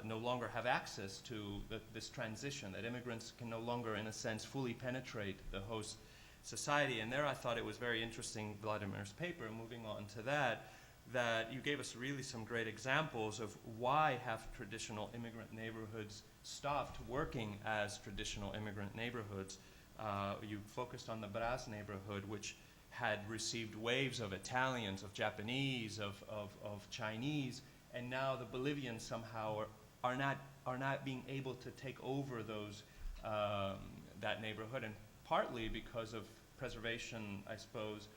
no longer have access to this transition, that immigrants can no longer, in a sense, fully penetrate the host society. And there I thought it was very interesting, Vladimir's paper, moving on to that you gave us really some great examples of why have traditional immigrant neighborhoods stopped working as traditional immigrant neighborhoods. You focused on the Braz neighborhood, which had received waves of Italians, of Japanese, of Chinese, and now the Bolivians somehow are not being able to take over those that neighborhood, and partly because of preservation, I suppose,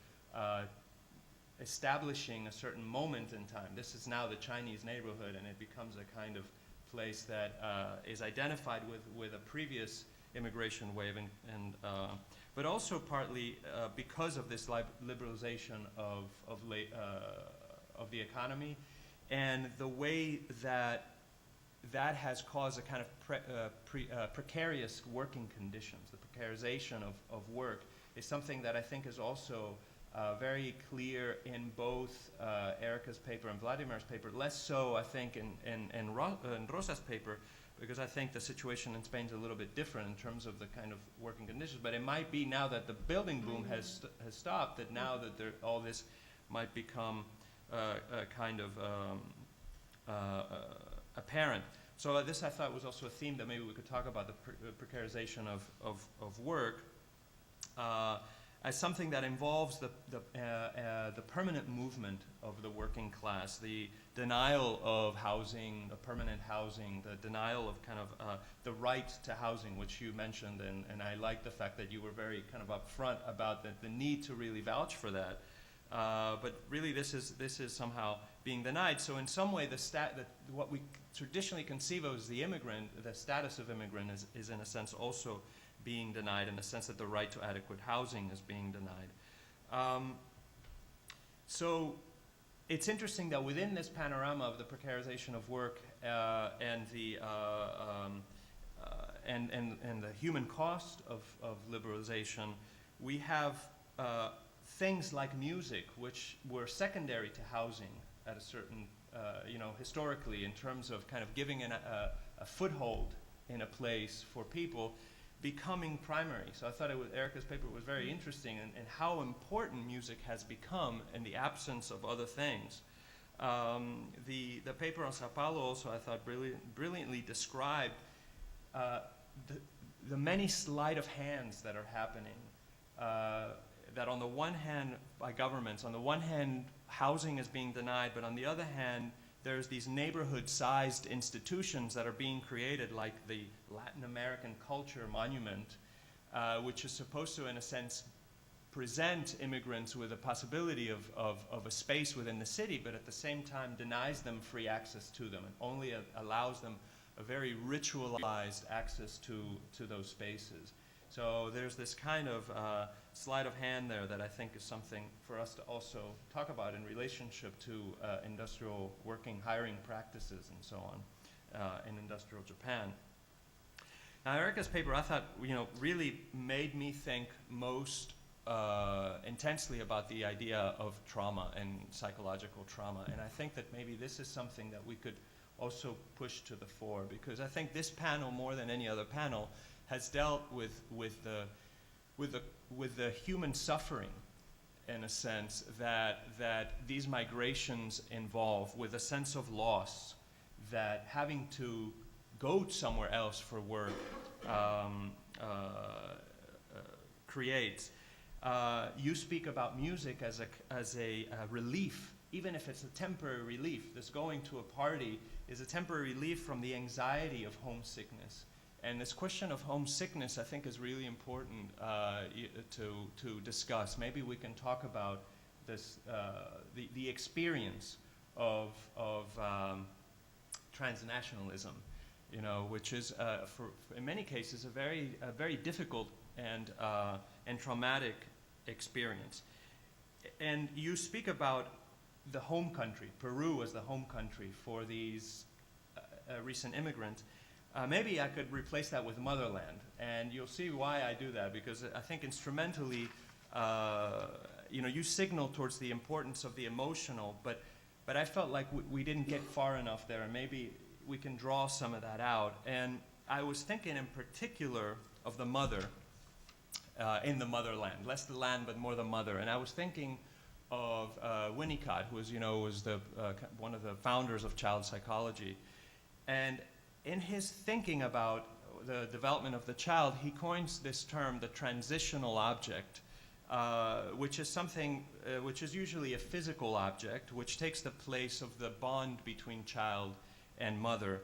establishing a certain moment in time. This is now the Chinese neighborhood, and it becomes a kind of place that is identified with a previous immigration wave, but also partly because of this liberalization of the economy, and the way that has caused a kind of precarious working conditions. The precarization of work is something that I think is also very clear in both ERIKA's paper and Vladimir's paper, less so, I think, in Rosa's paper, because I think the situation in Spain is a little bit different in terms of the kind of working conditions. But it might be now that the building boom has stopped, that now that all this might become kind of apparent. So this, I thought, was also a theme that maybe we could talk about, the precarization of work as something that involves the permanent movement of the working class, the denial of housing, the permanent housing, the denial of kind of the right to housing, which you mentioned, and I like the fact that you were very kind of upfront about the need to really vouch for that. But really, this is somehow being denied. So in some way, what we traditionally conceive of as the immigrant, the status of immigrant, is in a sense also being denied, in the sense that the right to adequate housing is being denied. So it's interesting that within this panorama of the precarization of work and the human cost of liberalization, we have things like music, which were secondary to housing at a certain, historically, in terms of kind of giving a foothold in a place for people, becoming primary. So I thought ERIKA's paper was very interesting in how important music has become in the absence of other things. The paper on Sao Paulo also, I thought, brilliantly described the many sleight of hands that are happening. That on the one hand, by governments, on the one hand, housing is being denied, but on the other hand, there's these neighborhood-sized institutions that are being created, like the Latin American Culture Monument, which is supposed to, in a sense, present immigrants with a possibility of a space within the city, but at the same time denies them free access to them and only allows them a very ritualized access to those spaces. So there's this kind of sleight of hand there that I think is something for us to also talk about in relationship to industrial working, hiring practices and so on in industrial Japan. Now, ERIKA's paper, I thought, really made me think most intensely about the idea of trauma and psychological trauma. And I think that maybe this is something that we could also push to the fore, because I think this panel, more than any other panel, has dealt with the human suffering, in a sense, that these migrations involve, with a sense of loss that having to go somewhere else for work creates. You speak about music as a relief, even if it's a temporary relief. This going to a party is a temporary relief from the anxiety of homesickness. And this question of homesickness, I think, is really important to discuss. Maybe we can talk about this, the experience of transnationalism, you know, which is, in many cases, a very difficult and traumatic experience. And you speak about the home country, Peru as the home country for these recent immigrants. Maybe I could replace that with motherland, and you'll see why I do that, because I think instrumentally, you know, you signal towards the importance of the emotional, but I felt like we didn't get far enough there, and maybe we can draw some of that out. And I was thinking in particular of the mother in the motherland, less the land, but more the mother. And I was thinking of Winnicott, who was, you know, one of the founders of child psychology. And in his thinking about the development of the child, he coins this term, the transitional object, which is something which is usually a physical object, which takes the place of the bond between child and mother.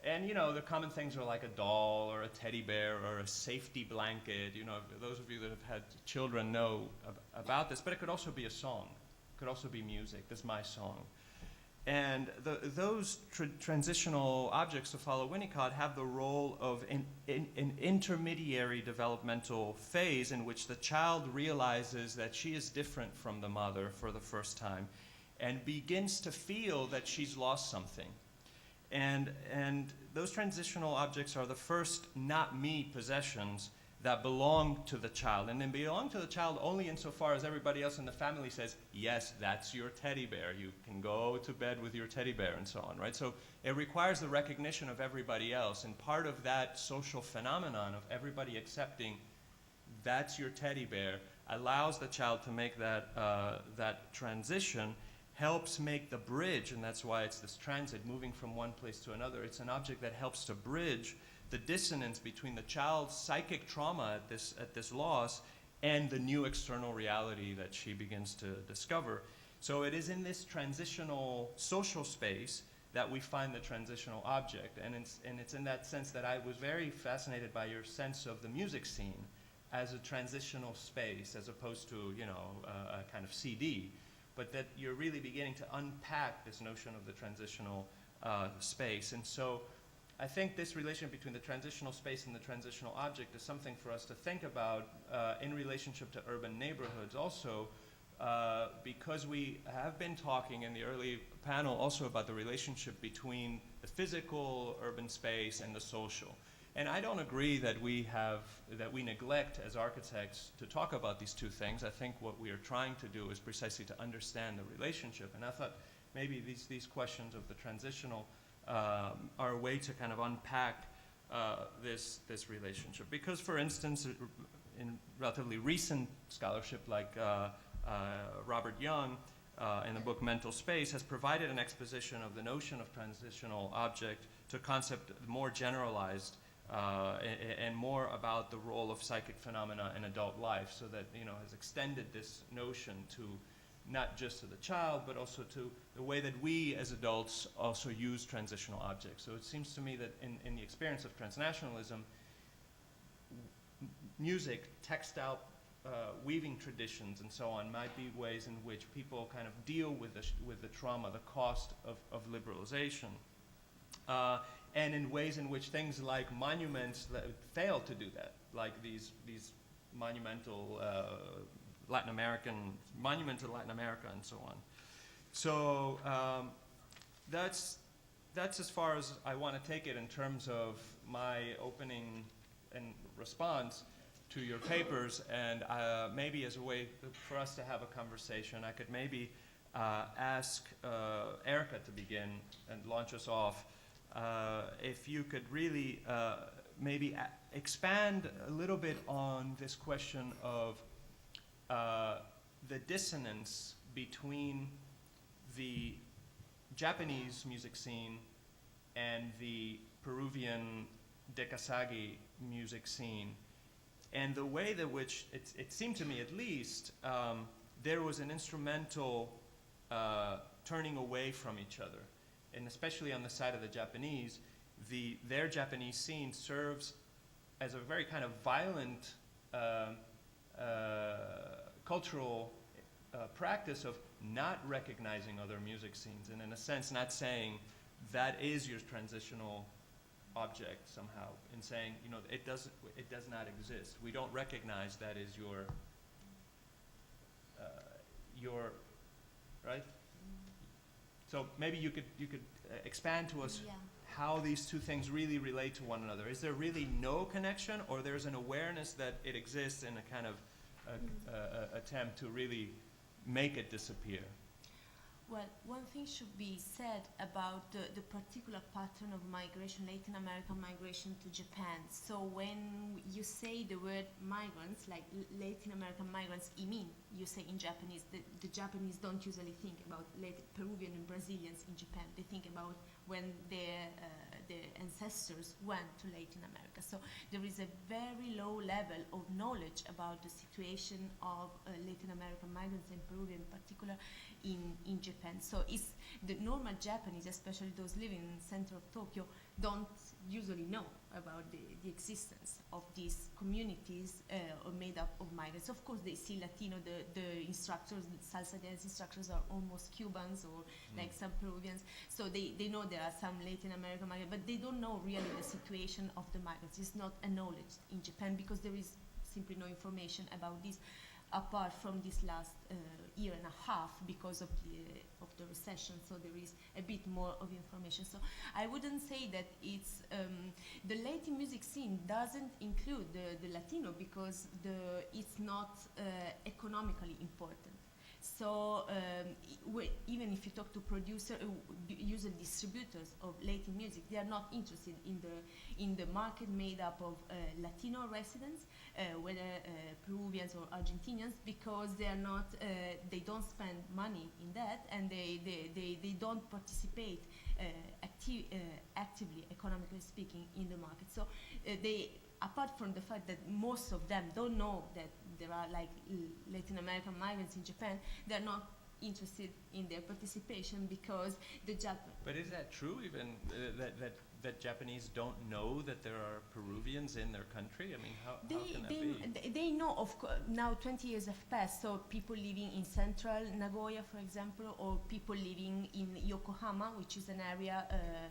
And, you know, the common things are like a doll or a teddy bear or a safety blanket. You know, those of you that have had children know about this, but it could also be a song. It could also be music. This is my song. And those transitional objects, to follow Winnicott, have the role of an intermediary developmental phase in which the child realizes that she is different from the mother for the first time and begins to feel that she's lost something. And those transitional objects are the first not me possessions that belong to the child. And they belong to the child only insofar as everybody else in the family says, yes, that's your teddy bear. You can go to bed with your teddy bear, and so on, right? So it requires the recognition of everybody else. And part of that social phenomenon of everybody accepting that's your teddy bear allows the child to make that transition, helps make the bridge, and that's why it's this transit, moving from one place to another. It's an object that helps to bridge the dissonance between the child's psychic trauma at this loss and the new external reality that she begins to discover. So it is in this transitional social space that we find the transitional object, and it's in that sense that I was very fascinated by your sense of the music scene as a transitional space, as opposed to, you know, a kind of CD, but that you're really beginning to unpack this notion of the transitional space. And so I think this relation between the transitional space and the transitional object is something for us to think about in relationship to urban neighborhoods also, because we have been talking in the early panel also about the relationship between the physical urban space and the social. And I don't agree that we neglect as architects to talk about these two things. I think what we are trying to do is precisely to understand the relationship. And I thought maybe these questions of the transitional are a way to kind of unpack this relationship. Because, for instance, in relatively recent scholarship like Robert Young in the book Mental Space has provided an exposition of the notion of transitional object to a concept more generalized and more about the role of psychic phenomena in adult life, so that, you know, has extended this notion to not just to the child, but also to the way that we as adults also use transitional objects. So it seems to me that in the experience of transnationalism, music, textile weaving traditions, and so on, might be ways in which people kind of deal with the trauma, the cost of liberalization. And in ways in which things like monuments fail to do that, like these monumental monument to Latin America and so on. So that's as far as I want to take it in terms of my opening and response to your papers, and maybe as a way for us to have a conversation, I could maybe ask ERIKA to begin and launch us off. If you could really maybe expand a little bit on this question of the dissonance between the Japanese music scene and the Peruvian Dekasagi music scene, and the way that which it seemed to me at least there was an instrumental turning away from each other, and especially on the side of the Japanese, their Japanese scene serves as a very kind of violent cultural practice of not recognizing other music scenes, and in a sense not saying that is your transitional object somehow, and saying, you know, it does not exist. We don't recognize that is your right. So maybe you could expand to us how these two things really relate to one another. Is there really no connection, or there's an awareness that it exists in a kind of attempt to really make it disappear? Well, one thing should be said about the particular pattern of migration, Latin American migration to Japan. So when you say the word migrants, like Latin American migrants, you say in Japanese, the Japanese don't usually think about Peruvian and Brazilians in Japan. They think about when their ancestors went to Latin America. So there is a very low level of knowledge about the situation of Latin American migrants, and Peruvian in particular, in Japan. So it's the normal Japanese, especially those living in the center of Tokyo, don't usually know about the existence of these communities made up of migrants. Of course, they see Latino, the instructors, the salsa dance instructors are almost Cubans or like some Peruvians. So they know there are some Latin American migrants, but they don't know really the situation of the migrants. It's not acknowledged in Japan because there is simply no information about this, apart from this last year and a half because of the recession. So there is a bit more of information. So I wouldn't say that it's the Latin music scene doesn't include the Latino because it's not economically important. So even if you talk to producers, usually distributors of Latin music, they are not interested in the market made up of Latino residents, whether Peruvians or Argentinians, because they are not, they don't spend money in that, and they don't participate actively, economically speaking, in the market. So apart from the fact that most of them don't know that there are like Latin American migrants in Japan, they're not interested in their participation because the But is that true, even that Japanese don't know that there are Peruvians in their country? I mean, how can that be? They know, of course, now 20 years have passed, so people living in central Nagoya, for example, or people living in Yokohama, which is an area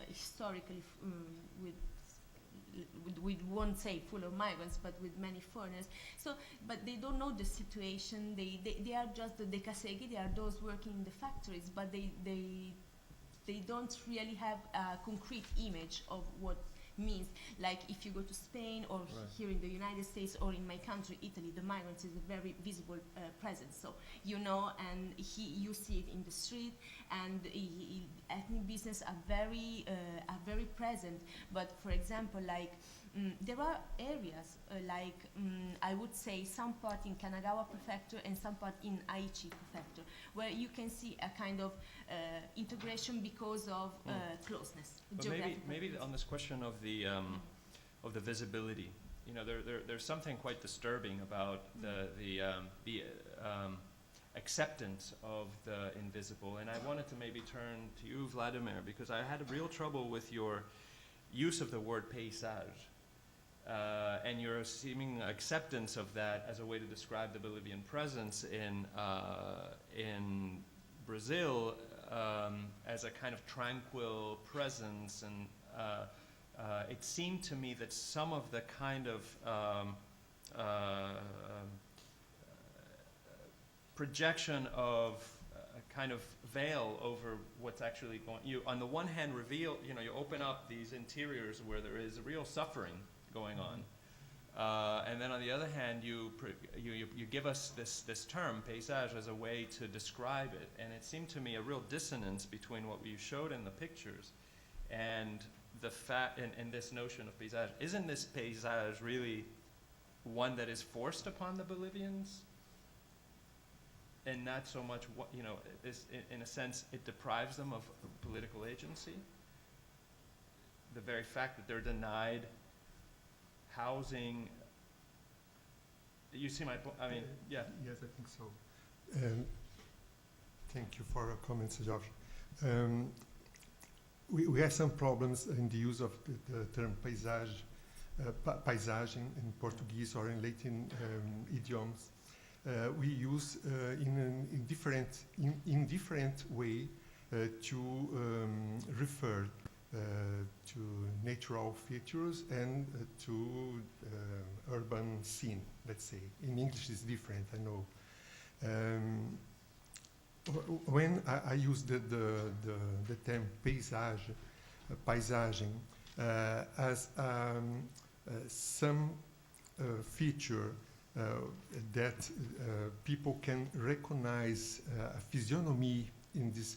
historically we won't say full of migrants, but with many foreigners. So, but they don't know the situation. They are just the dekasegi. They are those working in the factories, but they don't really have a concrete image of what means. Like if you go to Spain or here in the United States or in my country, Italy, the migrants is a very visible presence. So you know, and you see it in the street, and ethnic business are very present. But for example, like there are areas I would say some part in Kanagawa prefecture and some part in Aichi prefecture, where you can see a kind of integration because of closeness. But maybe on this question of the visibility, you know, there's something quite disturbing about the acceptance of the invisible, and I wanted to maybe turn to you, Vladimir, because I had a real trouble with your use of the word paysage. And your seeming acceptance of that as a way to describe the Bolivian presence in Brazil as a kind of tranquil presence, and it seemed to me that some of the kind of projection of a kind of veil over what's actually going. You, on the one hand, reveal, you know, you open up these interiors where there is real suffering going on, And then on the other hand, you give us this term, paysage, as a way to describe it. And it seemed to me a real dissonance between what you showed in the pictures and the and this notion of paysage. Isn't this paysage really one that is forced upon the Bolivians? And not so much, in a sense, it deprives them of political agency? The very fact that they're denied housing. You see my point? I mean, yeah. Yes, I think so. Thank you for your comments, George. We have some problems in the use of the term paysage, paisagem in Portuguese or in Latin idioms. We use in different way to refer to natural features and to urban scene, let's say. In English it's different, I know. When I use the term paysage, paisagem, as some feature that people can recognize a physiognomy in this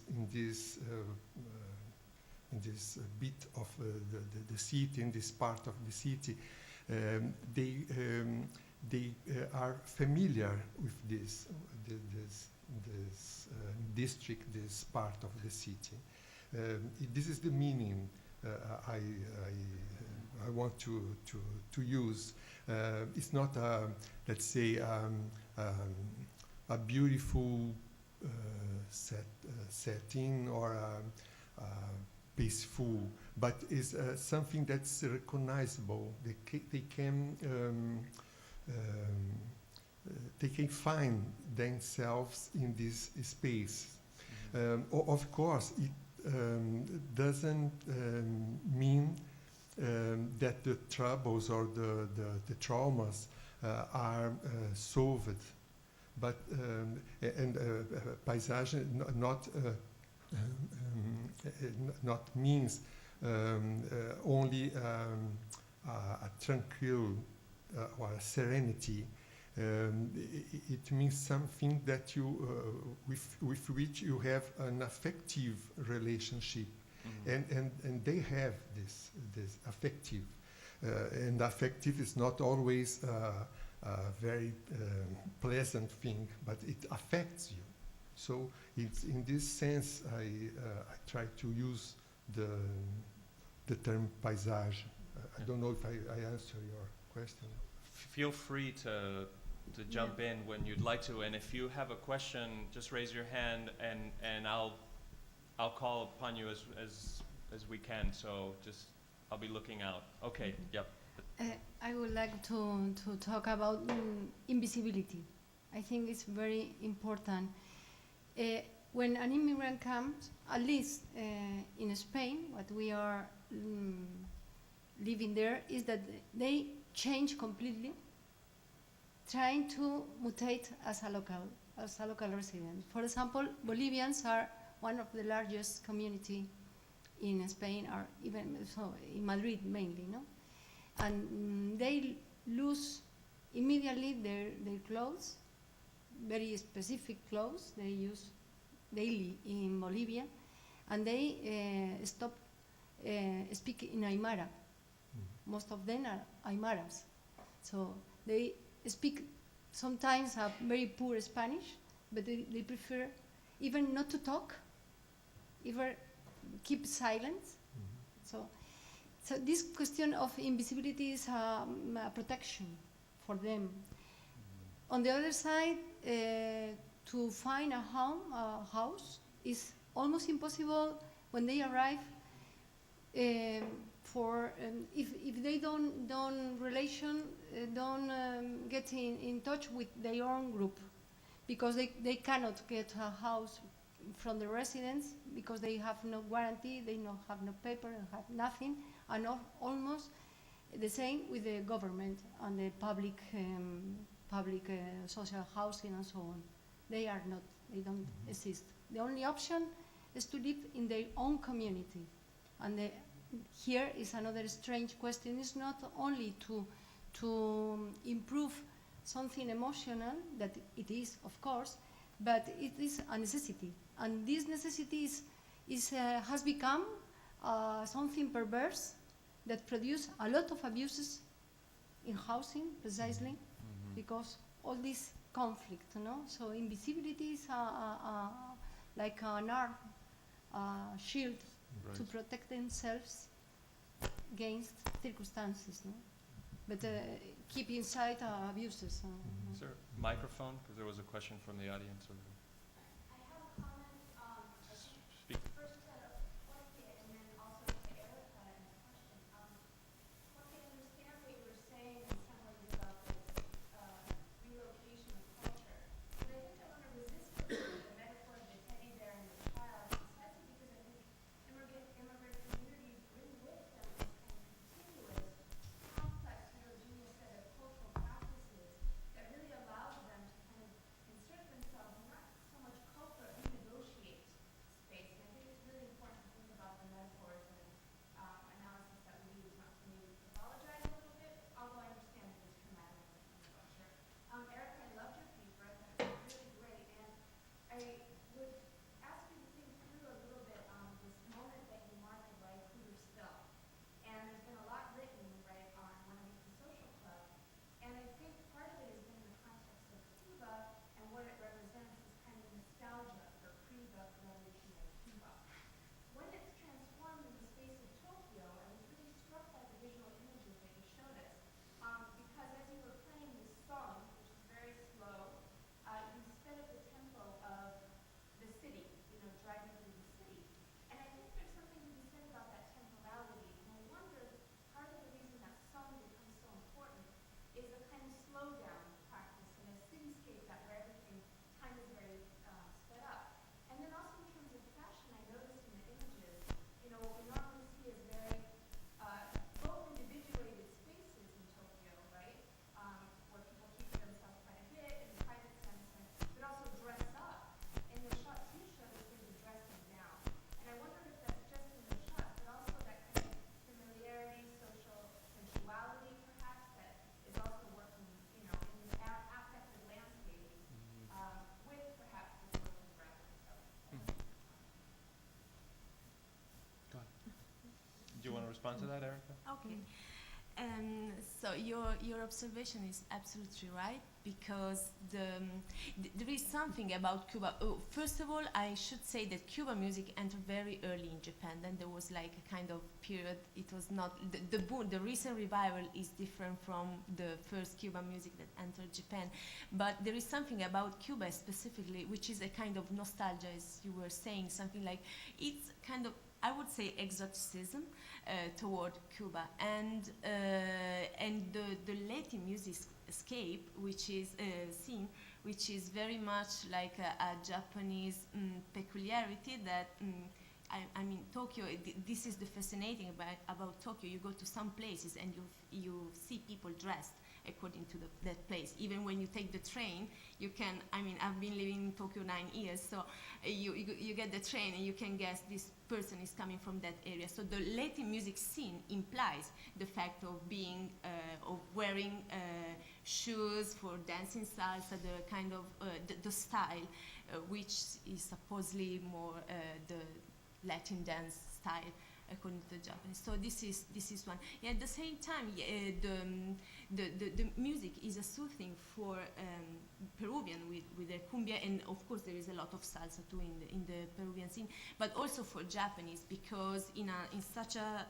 bit of the city, in this part of the city, they are familiar with this district, this part of the city. This is the meaning I want to use. It's not let's say a beautiful setting or peaceful, but is something that's recognizable. They can find themselves in this space. Of course, it doesn't mean that the troubles or the traumas are solved, but paisage not means only a tranquil or a serenity. It means something that you with which you have an affective relationship. And they have this affective, and affective is not always a very pleasant thing, but it affects you. So it's in this sense I try to use the term paysage. I don't know if I answer your question. Feel free to jump in when you'd like to, and if you have a question, just raise your hand, and I'll call upon you as we can. So just I'll be looking out. Okay. Yep. I would like to talk about invisibility. I think it's very important. When an immigrant comes, at least in Spain, what we are living there is that they change completely, trying to mutate as a local resident. For example, Bolivians are one of the largest community in Spain, or even so in Madrid mainly, no? And they lose immediately their clothes, very specific clothes they use daily in Bolivia, and they stop speaking in Aymara. Most of them are Aymaras, so they speak sometimes a very poor Spanish, but they prefer even not to talk, even keep silence. So this question of invisibility is a protection for them. On the other side, to find a home, a house, is almost impossible when they arrive. If they don't get in touch with their own group, because they cannot get a house from the residents because they have no guarantee, they don't have no paper and have nothing, and almost the same with the government and the public social housing and so on. They don't exist. The only option is to live in their own community. And here is another strange question. It's not only to to improve something emotional, that it is, of course, but it is a necessity. And this necessity has become something perverse that produces a lot of abuses in housing, precisely, because all this conflict, you know? So invisibility is like an arm, shield to protect themselves against circumstances, no? But keep inside abuses. Is there a microphone? Because there was a question from the audience. Over there. I have a comment. Speak. First to Jorge and then also to Erika and a question. Jorge, I understand what you were saying in some ways about this relocation of culture. But I think I want to resist the metaphor of the teddy bear and the child, especially because I think immigrant communities bring with them this kind of continuous, complex, heterogeneous set of cultural practices that really allows them to kind of insert themselves in not so much cope but renegotiate space. And I think it's really important to think about the metaphors and analysis that we use, not to maybe pathologize a little bit, although I understand that it's traumatic in structure. Erika, I loved your paper. I thought it was really great. And I would ask you to think through a little bit this moment that you mark of life, who you're still. And there's been a lot written, right, on When I Make the Social Club. And I think part of it has been in the context of Cuba and what it represents is kind of nostalgia for pre-revolutionary Cuba. When it's transformed in the space of Tokyo, I was really struck by the visual images that you showed us. Because as you were playing this song, which is very slow, you sped up the tempo of the city, you know, driving through the city. And I think there's something to be said about that temporality. And I wonder, part of the reason that song becomes so important is a kind of slow down practice in a cityscape that where everything, time is very sped up. And then also in terms of fashion, I noticed in the images, you know, what we normally see is very both individuated spaces in Tokyo, right? Where people keep to themselves quite a bit in the private sense, but also dress up. In the shots you showed us, there's a dressing down. And I wonder if that's just in the shots, but also that kind of familiarity, social sensuality, perhaps, that is also working, you know, in this affective landscape with perhaps this working breath. Do you want to respond to that, Erika? Okay. So your observation is absolutely right, because there is something about Cuba. Oh, first of all, I should say that Cuban music entered very early in Japan. Then there was like a kind of period. It was not the boom. The recent revival is different from the first Cuban music that entered Japan. But there is something about Cuba specifically, which is a kind of nostalgia, as you were saying. Something like it's kind of, I would say, exoticism toward Cuba, and the Latin music scape, which is scene, which is very much like a Japanese peculiarity that. I mean, Tokyo. This is the fascinating about Tokyo. You go to some places and you see people dressed according to that place. Even when you take the train, you can. I mean, I've been living in Tokyo 9 years, so you get the train and you can guess this person is coming from that area. So the Latin music scene implies the fact of being of wearing shoes for dancing salsa, the kind of the style, which is supposedly more the Latin dance style according to the Japanese. So this is one. Yeah, at the same time, the music is a soothing for Peruvian with their cumbia, and of course there is a lot of salsa too in the Peruvian scene, but also for Japanese, because in such a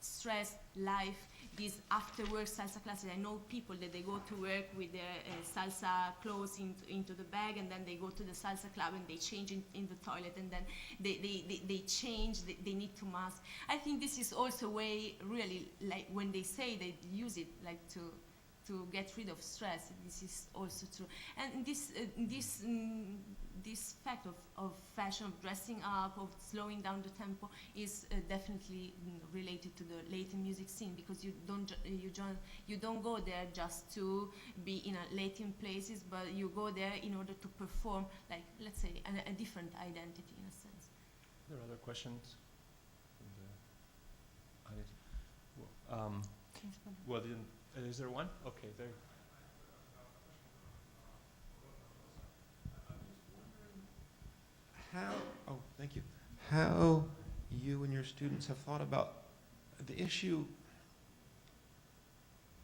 stressed life, these after work salsa classes, I know people that they go to work with their salsa clothes into the bag, and then they go to the salsa club and they change in the toilet, and then they change, they need to mask. I think this is also a way, really, like when they say they use it like to get rid of stress, this is also true. And this fact of fashion, of dressing up, of slowing down the tempo is definitely related to the Latin music scene, because you don't go there just to be in a Latin places, but you go there in order to perform, like, let's say, a different identity in a sense. Are there other questions from the audience? Well, Is there one? Okay, there. Thank you. How you and your students have thought about the issue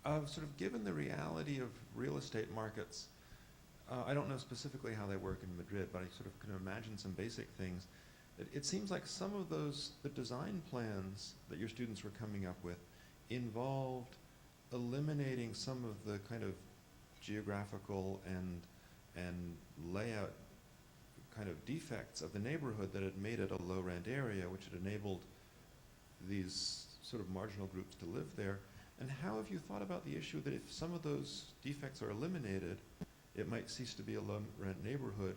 of sort of given the reality of real estate markets. I don't know specifically how they work in Madrid, but I sort of can imagine some basic things. It seems like some of the design plans that your students were coming up with involved eliminating some of the kind of geographical and layout kind of defects of the neighborhood that had made it a low rent area, which had enabled these sort of marginal groups to live there. And how have you thought about the issue that if some of those defects are eliminated, it might cease to be a low rent neighborhood,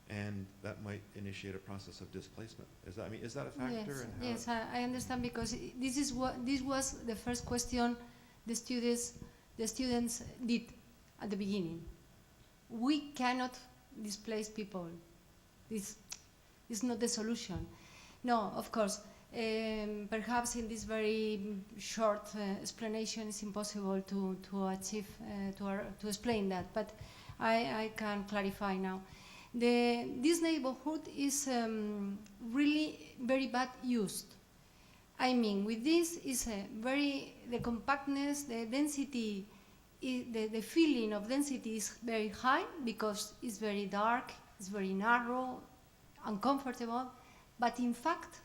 and that might initiate a process of displacement? Is that a factor? Yes, I understand, because this was the first question the students did at the beginning. We cannot displace people. This is not the solution. No, of course. Perhaps in this very short explanation, it's impossible to achieve to explain that. But I can clarify now. This neighborhood is really very bad used. I mean, with this is the compactness, the density, the feeling of density is very high because it's very dark, it's very narrow, uncomfortable. But in fact,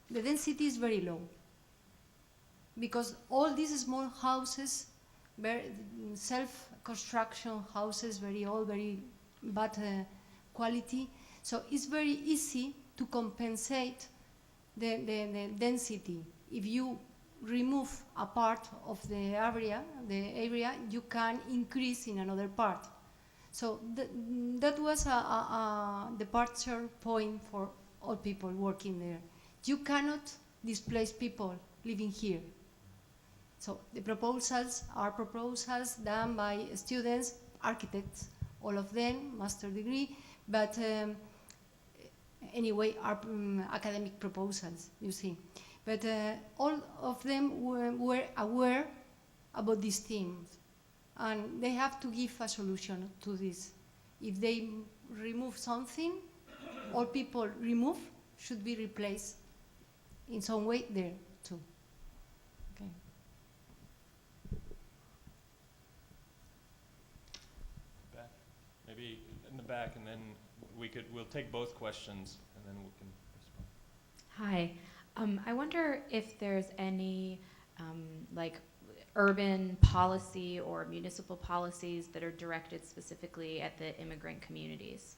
the density is very low because all these small houses, self-construction houses, very old, very bad quality. So it's very easy to compensate the density. If you remove a part of the area, you can increase in another part. So that was a departure point for all people working there. You cannot displace people living here. So the proposals are proposals done by students, architects, all of them, master degree, but anyway, are academic proposals, you see. But all of them were aware about these themes, and they have to give a solution to this. If they remove something, all people remove should be replaced in some way there too. Okay. Back. Maybe in the back, and then we'll take both questions, and then we can respond. Hi. I wonder if there's any like urban policy or municipal policies that are directed specifically at the immigrant communities,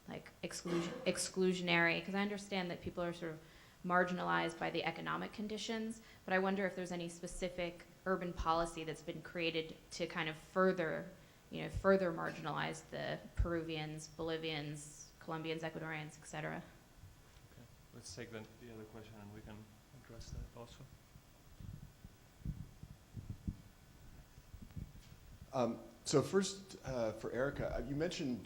like exclusionary, because I understand that people are sort of marginalized by the economic conditions, but I wonder if there's any specific urban policy that's been created to kind of further marginalize the Peruvians, Bolivians, Colombians, Ecuadorians, etc. Okay. Let's take the other question, and we can address that also. So first, for ERIKA, you mentioned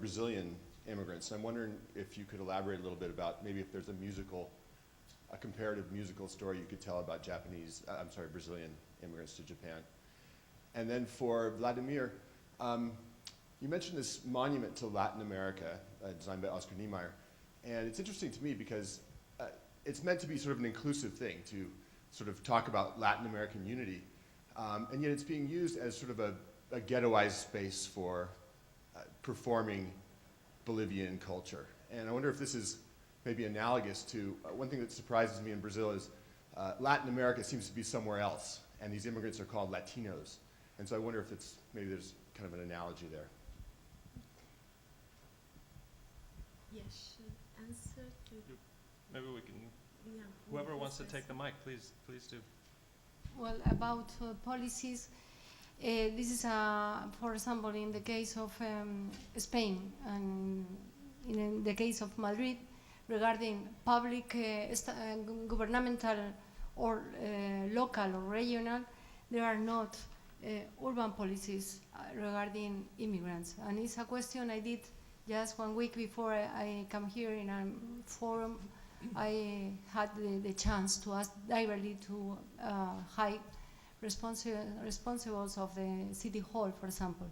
Brazilian immigrants. I'm wondering if you could elaborate a little bit about maybe if there's a comparative musical story you could tell about Brazilian immigrants to Japan. And then for Vladimir, you mentioned this monument to Latin America, designed by Oscar Niemeyer. And it's interesting to me because it's meant to be sort of an inclusive thing, to sort of talk about Latin American unity. And yet it's being used as sort of a ghettoized space for performing Bolivian culture. And I wonder if this is maybe analogous to, one thing that surprises me in Brazil is Latin America seems to be somewhere else, and these immigrants are called Latinos. And so I wonder if maybe there's kind of an analogy there. Yes, answer to... Maybe we can, Yeah, whoever wants to take the mic, please do. Well, about policies, this is, for example, in the case of Spain and in the case of Madrid, regarding public, governmental or local or regional, there are not urban policies regarding immigrants. And it's a question I did just 1 week before I come here in a forum. I had the chance to ask directly to high responsibles of the city hall, for example.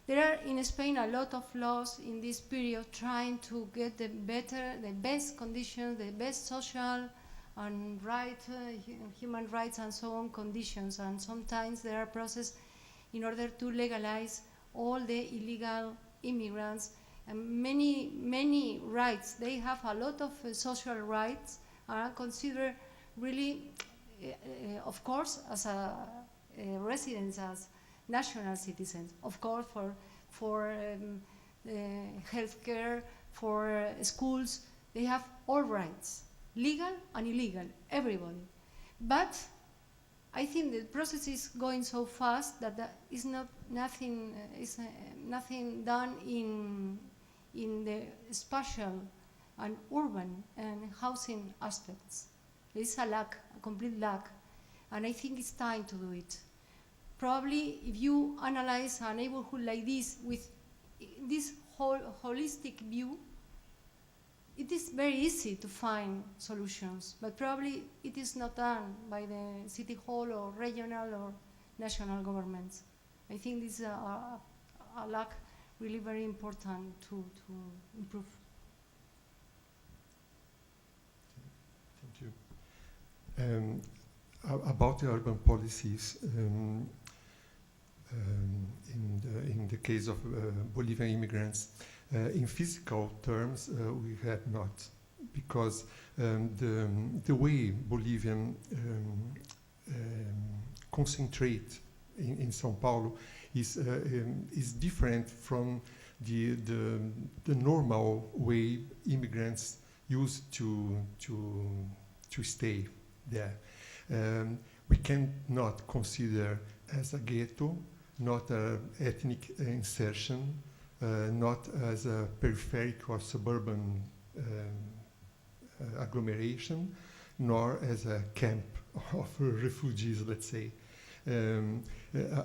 There are in Spain a lot of laws in this period trying to get the best conditions, the best social and human rights and so on conditions, and sometimes there are processes in order to legalize all the illegal immigrants and many rights. They have a lot of social rights and are considered really, of course, as residents, as national citizens. Of course, for healthcare, for schools, they have all rights, legal and illegal, everybody. But I think the process is going so fast that is nothing done in the spatial and urban and housing aspects. There is a lack, a complete lack, and I think it's time to do it. Probably if you analyze a neighborhood like this with this holistic view, it is very easy to find solutions, but probably it is not done by the city hall or regional or national governments. I think this is a lack really very important to improve. Thank you. About the urban policies, in the case of Bolivian immigrants, in physical terms, we have not, because the way Bolivian concentrate in São Paulo is different from the normal way immigrants used to stay there. We cannot consider as a ghetto, not an ethnic insertion, not as a peripheric or suburban agglomeration, nor as a camp of refugees, let's say.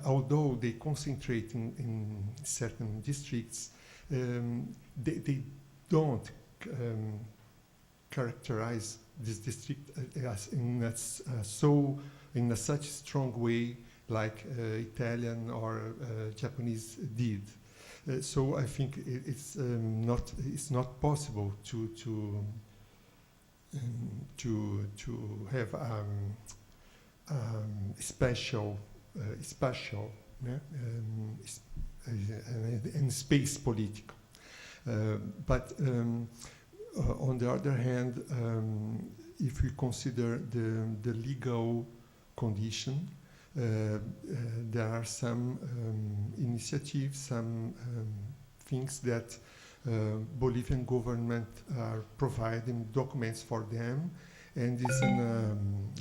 Although they concentrate in certain districts, they don't characterize this district as in a such strong way like Italian or Japanese did. So I think it's not possible to have spatial and space political. But on the other hand, if we consider the legal condition, there are some initiatives, some things that Bolivian government are providing documents for them, and it's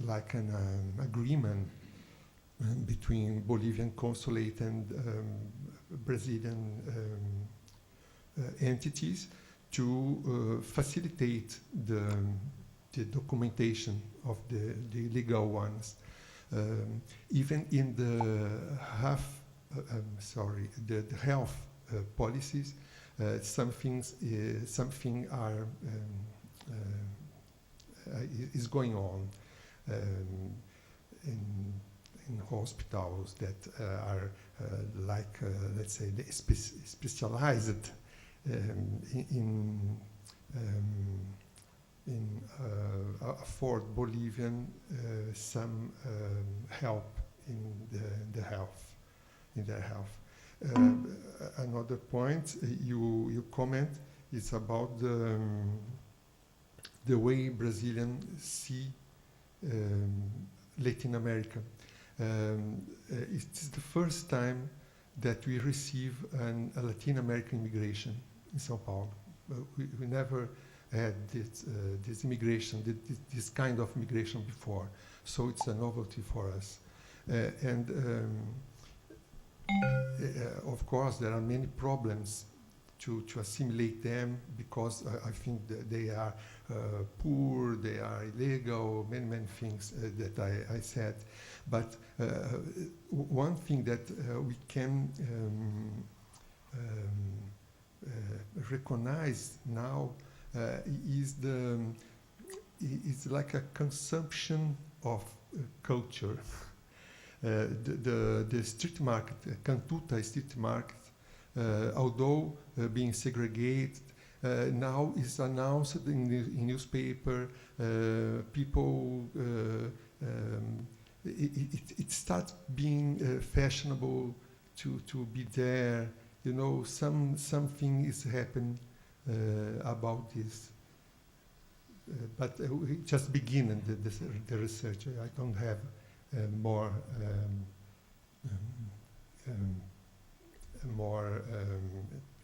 like an agreement between Bolivian consulate and Brazilian entities to facilitate the documentation of the illegal ones. Even in the health policies, something is going on in hospitals that are let's say, specialized in afford Bolivian some help in their health. Another point you comment is about the way Brazilians see Latin America. It's the first time that we receive a Latin American immigration in São Paulo. We never had this immigration, this kind of migration before, so it's a novelty for us. Of course, there are many problems to assimilate them, because I think that they are poor, they are illegal, many things that I said. But one thing that we can recognize now is like a consumption of culture. the street market, Cantuta street market, although being segregated, now is announced in newspaper. People, it starts being fashionable to be there. You know, something is happening about this. But we just beginning the research. I don't have more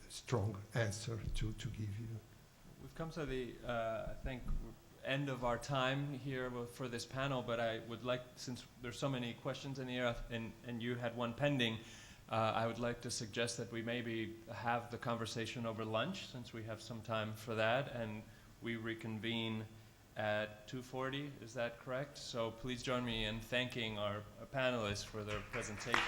strong answer to give you. We've come to the, I think, end of our time here for this panel, but I would like, since there's so many questions in the air and you had one pending, I would like to suggest that we maybe have the conversation over lunch, since we have some time for that, and we reconvene at 2:40, is that correct? So please join me in thanking our panelists for their presentations.